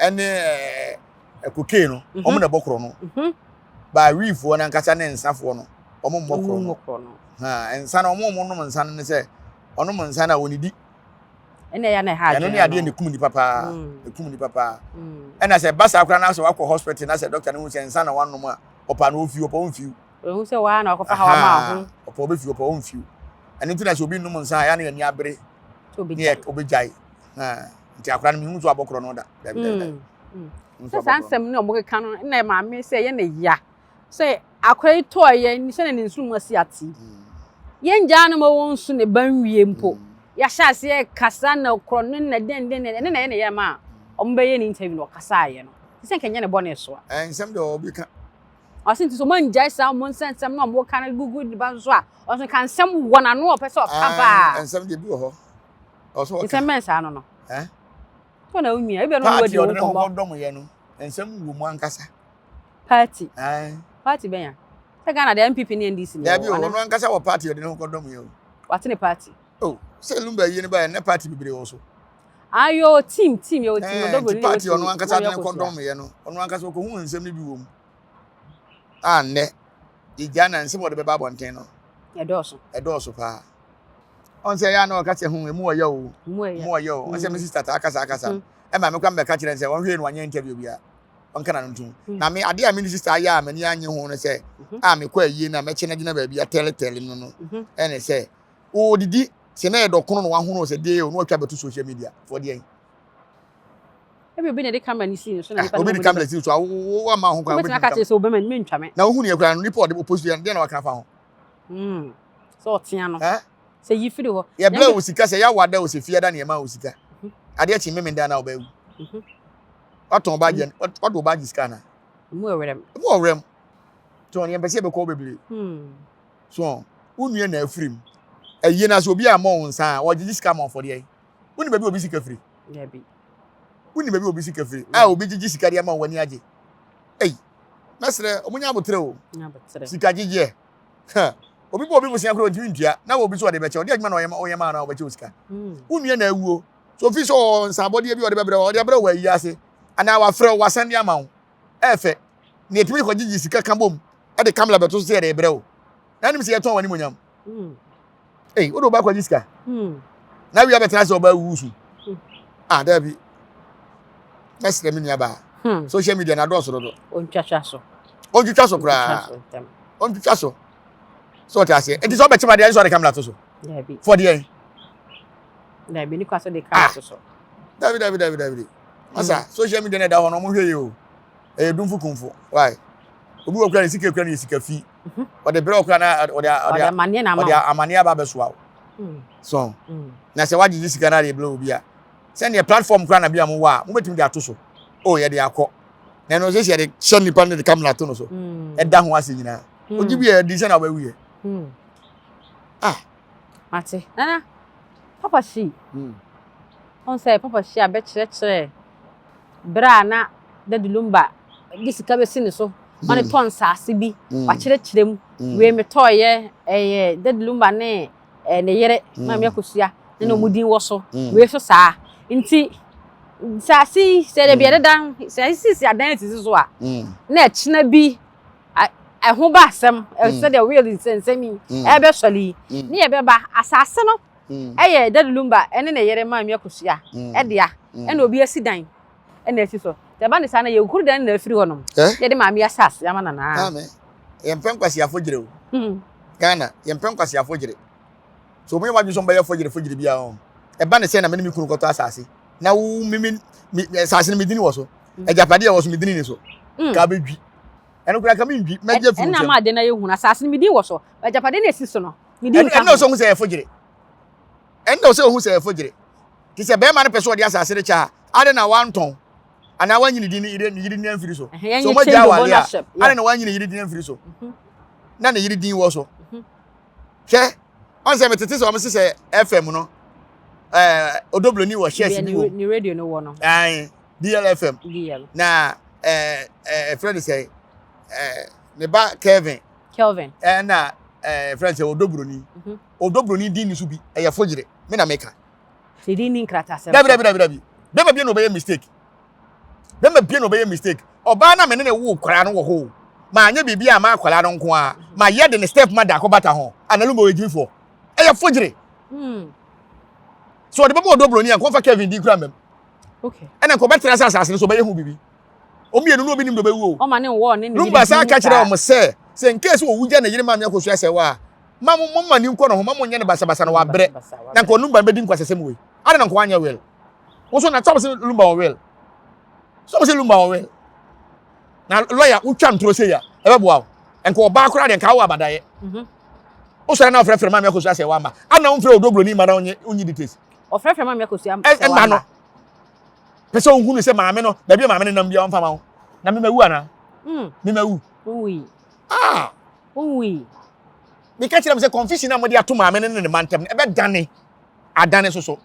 ene koke no omo na bokro no ba wi fo na ankasa ne nsafo no omo mo kro no ensa na omo no nsa ne se ono mo nsa na wonidi ene ya na ha ene ne ade ne kum ni papa ena se basa akra na so akọ hospital na se doctor ne hu se nsa na wanom a opa na ofi opa onfi hu se wa na akọfa ha wa ma ho opa obefi opa onfi ene tu na se obi num nsa ya na ni abere ne obejai nti akra ne hu so abokro no da se sansem ne omokeka no na ma me se ye na ya se akra to ye ni se na nsu mu asi ati ye nja na mo wonsu ne banwie mpo ya shase ye kasa na krono na den ne na ye ne ya ma ombe ni interview no kasa ye no se kenye ne bone so ensem de obi ka asinti so man jai sa mo nsensem no mo kana gugu di ba so a o so kan sem wona no o pese o papa ensem de bi ho o so nsem men sa no to na unmi e be no wo di wo ko dom ye no ensem wo mu ankasa party party ben ya se Ghana de MPP ni NDC ni ya bi no ankasa wo party de no ko dom ye o what ni party oh se Lumba ye ni ba na party bibre wo so ayo team yo team do boli party ono ankasa de ko dom ye no ono ankasa ko hu nsem ni bi wo mu ne ija na nsem wo de be ba bonten no edoso pa on se ya na o ka che hu emu oya o mu oya o on se me sister ta akasa e ma me kwa me ka kire nse won hwe no anya interview bia on kana no ntum na me ade a me sister ya me ni anye hu no se me kwa yie na me che na gina ba bia tele no ene se o didi se na edokono no wa hu no se de o no atwa beto social media for de ebe obi na de camera ni si so na nipa obi de camera si so wa ma hu kwa obi na ka che so obi me ntwa me na hu ni ekura no nipa o de opposition de na wa ka fa ho so otia no se yi firi ho ya bla o sika se ya wada o se fie da na e ma o sika ade a chi me da na o ba wu oton ba je odo ba ji sika na mu ewrem to ne empese be ko bebele so unu na afrim ayi na so obi a mo nsa o ji sika mo for de unu be bi obi sika firi ya bi unu be bi obi sika firi obi ji sika de ma wani age mesre omunya abotre o sika gige obi bo obi bo sika kro ntimi ntua na obi so de be che o de adwuma na oyema na obi che sika unu na awuo so fi so nsa body bi o de bebre o de bebre wa yi ase ana wa frɛ wa sande ama wo efe ne etimi ko gigi sika kambom e de kamera beto so se de bebre o na nim se ye ton wani monyam wo do ba ko gigi sika na wi abetena se o ba wusu da bi mesre mi nia ba social media na do so do on twatwa so kra on twatwa so ta se e di so be chima de so de kamera to so da bi for de da bi ni kwa so de kamera to so David. Asa social media na da ho no mo hwe yo. Dumfu kumfu. Why? Obi wo kra ni sika fi. O de bere o kra na o de amane ba beso awo. So na se waji sika na de blow bia send your platform kra na bia mo wa mo betimi de ato so oh ye de akọ na no se de show nipa de camera to no so e da ho ase nyina oji bia di se na ba wiye mate nana papa shi on say papa shi abe kire bra na de Lumba di sika be sini so on ton saase bi wa kire mu we me toye de Lumba ne yere ma me akosua na omudin wo so we so saa nti saasi se de bi dan saasi adan ti so a na kina bi ho ba asem se de we sensemi e be soli ni e be ba asase no ye de Lumba ene na yere ma me akosua e dia e na obi asidan e na ati so te ba ne sa na ye ukuru dan na afiri ho no ye de ma me asase ama na na amen ye mpem kwasi afogire o Ghana ye mpem kwasi afogire so mo ye waju so mba ye fogire bia o e ba ne se na me ni kunu koto asase na wo mimi asase ni medini wo so e japade wo so medini ni so ka bedwi eno kura ka me ndwi meje fu na ma de na ye hu na asase ni medini wo so e japade na esi so no medini ka eno so hu se ye fogire eno so hu se ye fogire ti se be ma ne pese wo de asase re cha ade na wanton ana wanyini di ni yiri ni amfiri so so mo ja wale a ade na wanyini yiri di amfiri so na na yiri din wo so che on se metete so mo se FM no odoblo ni wo share ni radio no wo no DLFM na friend say ne ba Kelvin na friend say odoblo ni din ni so bi e ya fogire me na meka se din ni krata se dabi dem be no be mistake dem be no be mistake oba na me ne wo kwara no wo ho ma anya bibi a ma kwara no nko a ma ye de ne step ma da akobata ho analumba we gifo e ya fogire so the people odoblo ni anko fa Kevin di kura mem okay ena ko betra asase so be yehu bibi o mienu no obi nim do be wu o ma ne wo ne ni Lumba sa ka kire o mo se in case wo wugya na yire ma me akosua se wa ma mo ma ni nko no ho ma mo nye ne basa na wa bre na ko Lumba be di nko asese mu we ada na nko anya wel wo so na top se Lumba o wel so se Lumba o wel na lawyer utwa ntro se ya e be boa enko ba akora de nka wo abadaye o so na frefre ma me akosua se wa ma ana wo frɛ odoblo ni ma na onyi details o frefre ma me akosua se wa ma pese o hunu se maame no da bia maame ne nam bia on fama ho na me mawu ana me mawu oui me ka kire me se confusion na mo de ato maame ne mantem e be dane adane so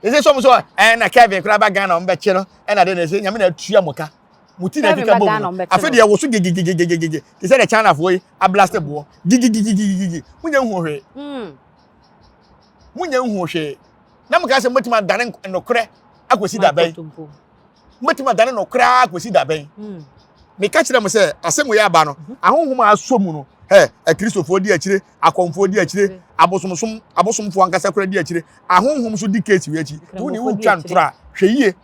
ese so mo so na Kevin kura ba Ghana on be che no e na de na se nyame na tua moka muti na kika bo afa de wo so gigigigigigi ti se de China fo yi a blast bo gigigigigigi munya hu hwe na mo ka se motima dane no kure akwesi da ben motima dane no kura akwesi da ben me ka kire mo se asemu ya ba no ahonhom asomu no Kristofo di akire akonfo di akire abosomfo ankasa kura di akire ahonhom so di case wi achi tu ni wutwa ntora hweyie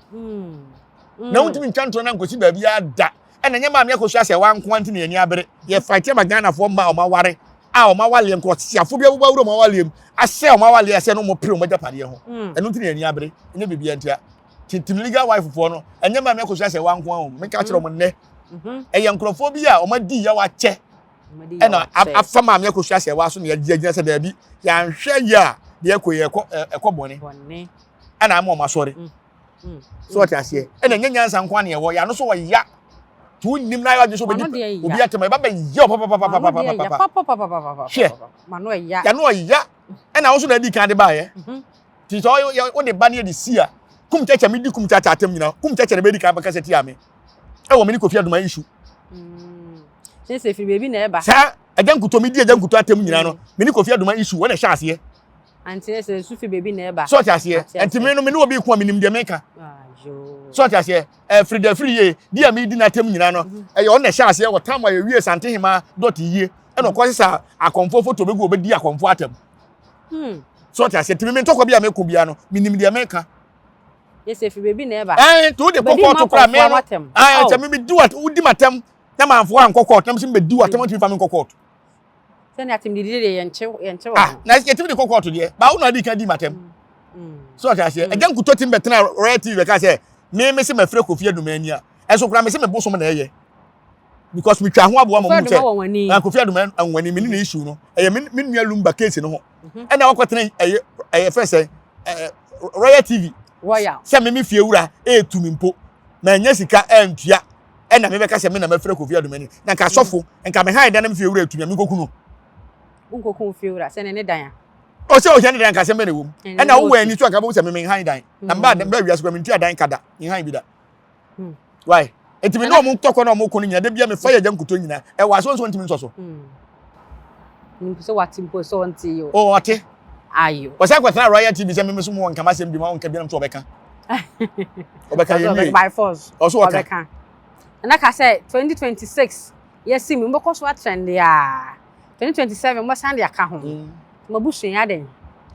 na wutimi ntwantora na nkosi ba bia da ena nyema me akosua se wanko anti ne ani abere ye fight ma Ghana fo ma o ma ware a o ma wale nko tiafo bia buba wuro ma wale mu ase o ma wale ase no mo pre o ma japade ho enu nti ne ani abere nya bibia ntia tim legal wife fo no enyema me akosua se wanko ho me ka kire mo nne eye nkrofo bia o ma di ya wa che ena afa ma me akosua se wa so ne ya se da bi ya nhwe ya de ekobone ana ama o ma sori so what you say ena nyansa nkwa ne wo ya no so wo ya tu nim na ya so be obi atema ba ya ma no ya ya no ya ena wo so na di kan de ba ye ti so wo de ba ne de sia kum chacha mi di kum chacha atem nyina kum chacha de be di kan ba kaseti ame e wo me ni Kofi aduma issue se fi baby na e ba sa ajankuto mi di ajankuto atem nyina no me ni Kofi aduma issue wo na hya ase anti se su fi baby na e ba so what you say enti me no me no obi ku aminim de meka so what you say free ye dia me di na atem nyina no e yo na hya ase wo tam wa ye wie sante hima dot yie e no ko sesa akonfo photo be go be di akonfo atem so what you say enti me ntoko bia me ku bia no minim de meka yes fi baby na e ba to de kokot kra me no cha me di what udi matem na manfo an kokot na me be di what am fa me kokot se na atim di ye nche na yetim de kokot de ba wo na di kan di matem so what you say again kuto tim betena royalty we ka say me se mafre Kofi aduma ani a eso kra me se me bosom na eye because me twa ho aboa mo mu che Kofi aduma anwani me ni issue no eye me nua Lumba case no ho e na wakotena first Royal TV Royal se me fie wura e tumi mpo ma nya sika entua e na me be ka se me na mafira Kofi Adomani na nka sofo nka me han dan na me fie wura tumi me kokunu unkoku fie wura se ne dan o se o hia ne dan ka se me na wom e na wo ani so aka bo se me han dan na ba wiase kwa me ntua dan kada me han bi da why etimi no mo toko na mo kunu nya da bia me fa ya jam kuto nyina e wa so ntimi nsoso so watimpo so nti yo o ate ayo wasa kwatena Royal TV se me so mo nka masem bi ma nka bia mto obeka obeka ye by force also obeka na ka say 2026 yes me mboko so trend ya 2027 mo sande aka ho mo busun ya den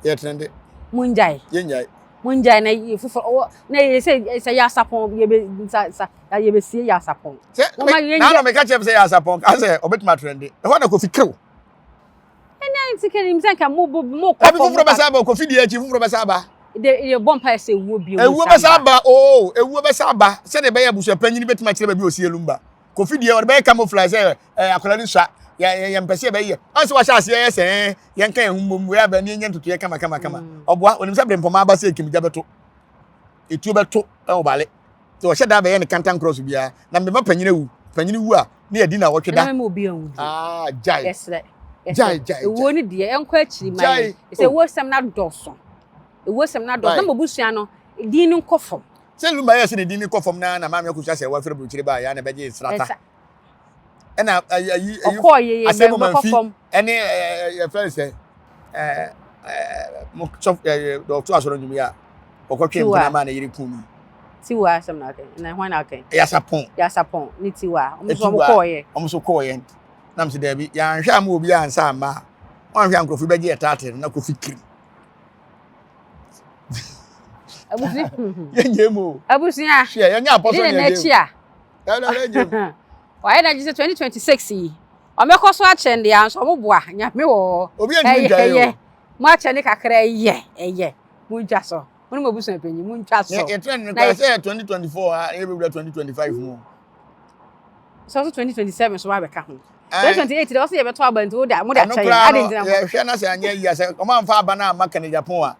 ye trend munjai ye njai munjai na fufu na ye say ya sapon ye be ye be sie ya sapon na no me ka chem say ya sapon ka say obetima trend e ho na Kofi krew ena ntikeni msanka mo ko abi fufuro besa ba Kofi di achi fufuro besa ba de bompa ese wo bi ewu besa ba ewu besa ba se de be ya busu panyini betima kire ba bi osie Lumba Kofi di e be camouflage akola ni swa ya mpese be ye anse wa sha ase ye se ye nka ehumom we aba ni nya ntutu ye kama oboa onim se bre mpoma aba se ekimja beto etu beto e obale so hye da be ye ne kantan cross bia na me panyini wu a na yedi na wotwe da na me obi anwu jai yes jai ewo ni de enko akiri mai se wo sem na doso na mabusua no din ni nkofom se Lumba yes ni din ni nkofom na ma me akusa se wa fere buchire ba ya na beje strata ena ayi asemo nkofom ene ya fere se mo chof doctor asoro nyum ya okotwe mpana ma na yiri kumi tiwa sem na kai na hwan na kai ya sapon ni tiwa omo koye nam se dabi ya nhwa ma obi ansa ma on hwa nkrofo beje etate na Kofi kiri abusi yenyemo abusia hwe yenya apostle ni na chi a yenyemo why na jise 2026 yi o mekọ so achende ya nso mo boa nya me wo obi anjija yo mo achende kakra eye mo nja so mo mo busu penyi mo nja so ye trend na say 2024 a e be 2025 mo so 2027 so wa be ka ho 2028 de o se ye beto abantu o da mo da chai ade ndina mo ye hwe na say anya yi ase o ma mfa aba na maka ne Japan a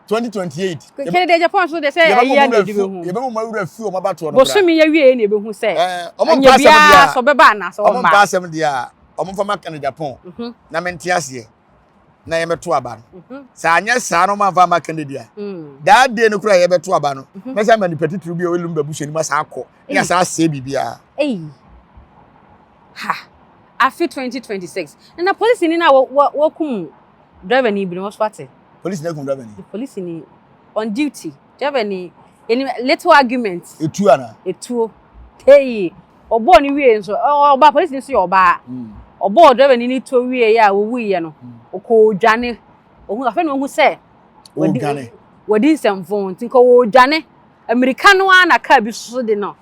2028 kene de Japan so de say ya na dibe hu ye be mo mawura fi o ma bato no bo so mi ya wie na ebe hu say o mo pa asem dia so be ba na so o mo pa asem dia o mo fa maka ne Japan na menti ase na ye meto aba no sa anya sa no ma fa maka ne dia da de no kura ye beto aba no me say ma ni petitru bi o Lumba busheni ma sa akọ ya sa ase bibia ha afi 2026 na police ni na wakum driver ni bi no swate police na kum driver ni police ni on duty driver ni any little argument etu ana etu hey obo ni wie nso oba police ni so oba obo driver ni to wie ya wo wie no okọ dwane ohun afa no ohun se wadi semfon tinko wo dwane americano ana ka bi so de no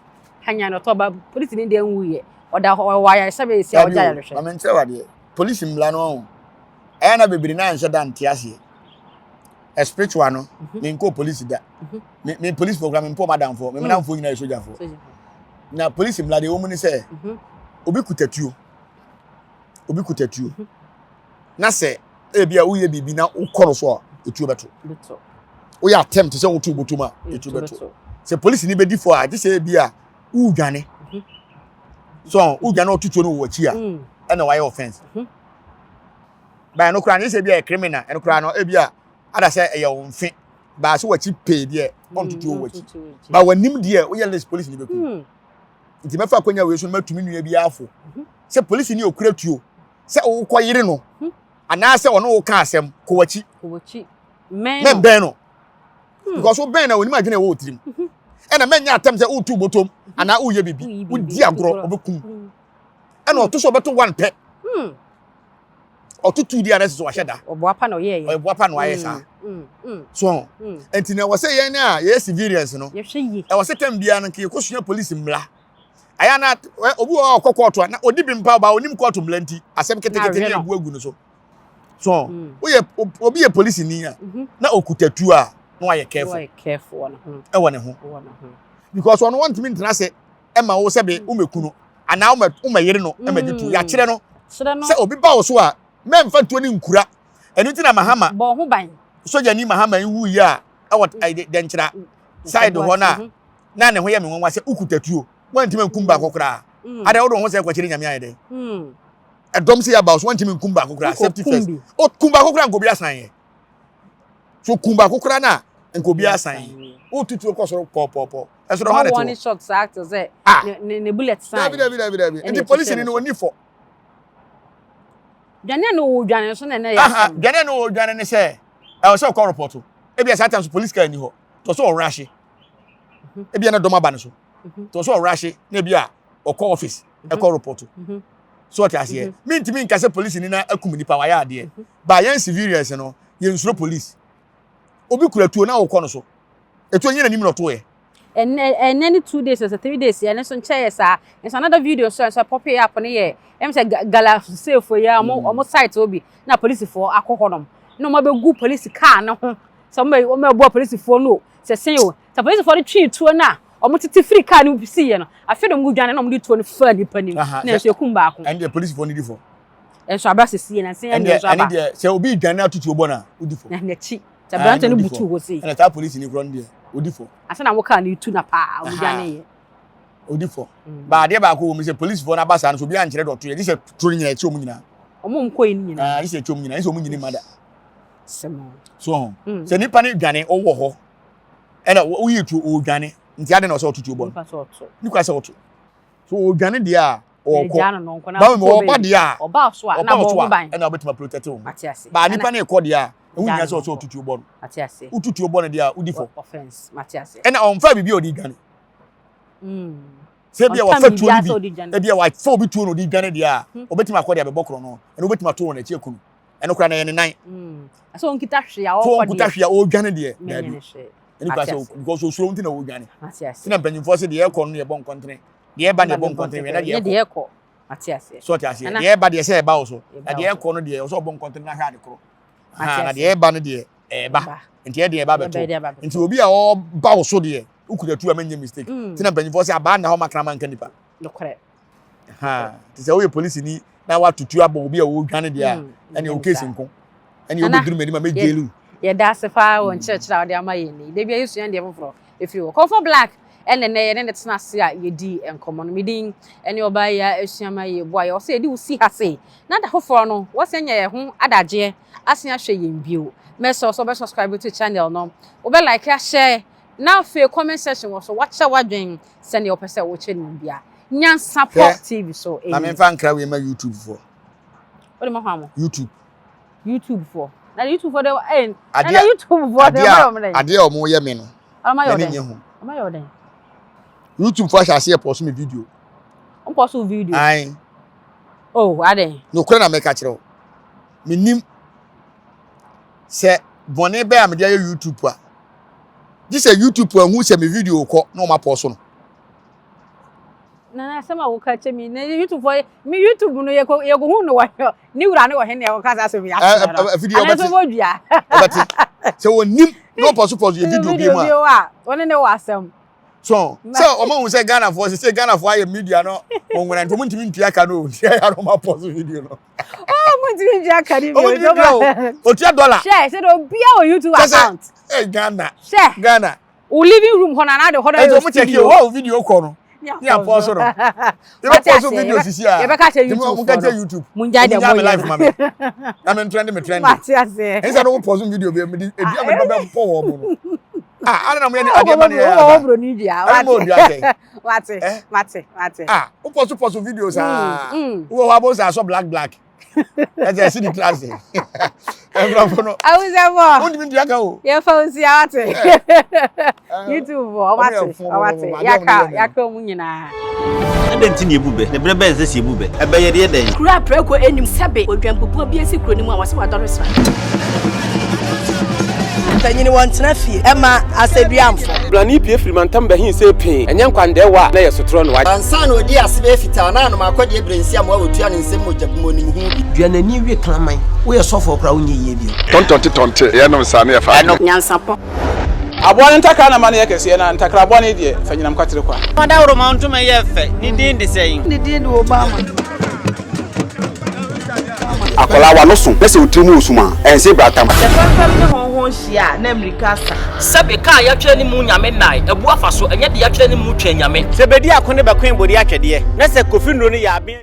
hanya no to ba police ni de nwuye oda waya sabe se oja ya hwe amente wade police mla no e na bebiri na nse da nte ase e spiritual no me nko police da me police program mpo madam fo me madam fo nyina e soja fo na police mla de wo mu ni se obi kutatuo na se e bia wo ye bibi na ukoro so etuo beto wo ya attempt se wo tu botuma etuo beto se police ni be di fo a ti se bia wo dwane so uja no tutuo no wo chi a e na why offense ba no kra na se bia criminal e no kra no e bia ada se e ye wo mfe ba so wachi pay de on tutuo wo chi ba wanim de wo ye less police ni be ku nti mefa kwanya we so matumi nua bia afo se police ni okura tuo se wo koyire no ana se wono wo ka asem ko wachi men ben no because wo ben na woni ma dwene wo tirim e na menya atem se wo tu botom ana wo ye bibi wo di agro obekum e na oto so beto one pe oto tu di ara so waheda oboapa na oye oboapa na waye sa so enti na wo se ye na ye civilians no ye hwe yi e wo se tem bia no ke kosua police mla aya na obi wo kokoto na odi bi mpa ba onim koto mlanti asem ketekete na agu no so wo ye obi ye police ni a na okutatu a na waye careful one e wone ho because one want me ntina se e ma wo se be umekunu ana umeyire no e magitu ya kire no se obi ba wo so a memfa tuo ni nkura enu ti na mahama bo ho ban soja ni mahama wu yi a denchira side ho na ne ho ye me wonwa se ukutatuo wantime nkumba kokora ade wo do ho se kwachiri nyame ayede edom se about so wantime nkumba kokora safety first o kumba kokora ngobi asan ye so kumba kokora na ngobi asan o tutu ko so pop eso do ha ne to one shot act say ne bullet sign David and police ni no ni for dwane no dwane so na ya dwane no dwane ne se e so call report e bia sometimes police car ni ho to so rush e bia na dom aba ne so to so rush na bia o call office e call report so what as here me nka say police ni na akum nipa wa ya ade ba yan civilians no ye nsuro police obi kura tuo na wo kɔ no so etu nyina nim no to ye and any 2 days or 3 days and so nche sa it's another video so pop up ne ye em say gala safe for ya omo site obi na police for akokodom no ma be gu police car ne ho so mo bo police for no se sen o so police for the tree tuo na omo titi free car no si ye no afi do mu dwane na omo di tuo no fa ni panim na so ekum ba ko and the police for ni di for en so abra se si na sen en so aba and se obi dwane atutu obo na odi for na chi ta brante no butu ho si and ta police ni kron dia odi for asa na wo car ni tu na pa omo dwane ye odi for ba de ba ko wo me se police for na basa no so bi ankere do to ye se tro nyina ti omo nyina omo nko yi nyina yi se ti omo nyina yi se omo nyina mada semo so se nipa ni dwane o wo ho e na wo yi tu o dwane nti ade na o se otutu obo ni kwa se otu so o dwane dia o ko ba me o ba dia oba so a na bo ban e na obetima protect wo matiase ba nipa na e ko dia ewu nya se otutu obo no matiase ututu obo no dia udi for offense matiase e na on fa bibi odi dwane se bia wa fa tuo bi e bia wa fa obi tuo no di dwane dia obetima ko dia be bokro no e no obetima to wo na chi ekunu e no kra na ye ne nan so onkita hwe a wo ko dia onkita hwe a o dwane dia dabi eni kwa so because so nti na wo dwane matiase tina mpanyimfo se dia ekɔ no ye bon kontre dia eba na bon kontre na dia ekɔ matiase so tiase dia eba dia se eba wo so na dia ekɔ no dia so bon kontre na hwa de kro na dia eba no dia eba nti dia eba beto nti obi a o ba wo so dia ukudatu amanye mistake tina mpanyimfo se aba na ho makrama nka nipa dokore ti se wo ye police ni na wa tutu aba obi a wo dwane dia ene o case nko ene o beduru mani ma mejelu ye da se fa won church ra de ama ye ni de bia yesu yan de foforo if you Kofi black ene ye ne tena se a ye di enkomo no midin ene oba ya esuama ye boa ye o se di usi ha se na da foforo no wo se nya ye ho adaje asen ahwe ye mbio me so be subscribe to channel no wo be like ya share na fe comment section wo so watcha wadwen se ne opese wo che ni bia Nyansapo TV so na me fa nkra we ma YouTube for what am I YouTube for na YouTube for the na YouTube for the ade o mo ye me no ama yo den YouTube for share post me video on post video ai oh ade no kura na me ka kire me nim se bone be am dey YouTube a this a YouTube a hu se me video ko na o ma post no na sama wo ka che mi na YouTube for me YouTube no ye ko hu no wa ni wura ne wo he ne wo ka sa so mi ya video ba ti se wo nim no post your video bi ma one ne wa asem so o ma hu se Ghana for aye media no o nwere nto muntimi ntua ka no ya no ma post video no muntimi ntua ka ni o $2 share say do bia o YouTube account Ghana share Ghana o living room ho na de ho do mo check o video ko no ya post no e post video sisi a e be ka che YouTube munja de mo life mama na me trend matiase ensa no post video be me e bia me do be po wo mo no ana na mo ye ade ma ne o bro ni dia mate o post videos wo wa bo so black e see the class no Abusauapanin o ndi aka o ye fa unsi awate YouTube o mate yaka mu nyina adenti ni ebube ne brebe ense si ebube ebe ye de den kura preko enim sebe odwampopo bi esi kuro ni mu a wase wadore sra tanyini wantena fie ema aseduamfo blani pie frimantam bahin se pin enye nkwandewa na yesotro no wa ansa na odi asebe fita na no makode ebrensi am wa otua ne nsem mojabumo ni hu duanani wie klaman wo ye sofo kra wonye ye bi tontonte ye no sa na ye fa Nyansapo abone ntakra na mane yekese na ntakra abone die fanyinam kwatere kwa wada ma ntuma ye fe ni din de sei ni din wo ba ma akola wa no so na se otrimu osuma ense bratam The family ne hon hia na America sa sebe ka ya twa ni mu nyame nai ebu afa so enye de ya twa ni mu twa nyame se bedi akone be kwen bodi atwede na se Kofi nro ni ya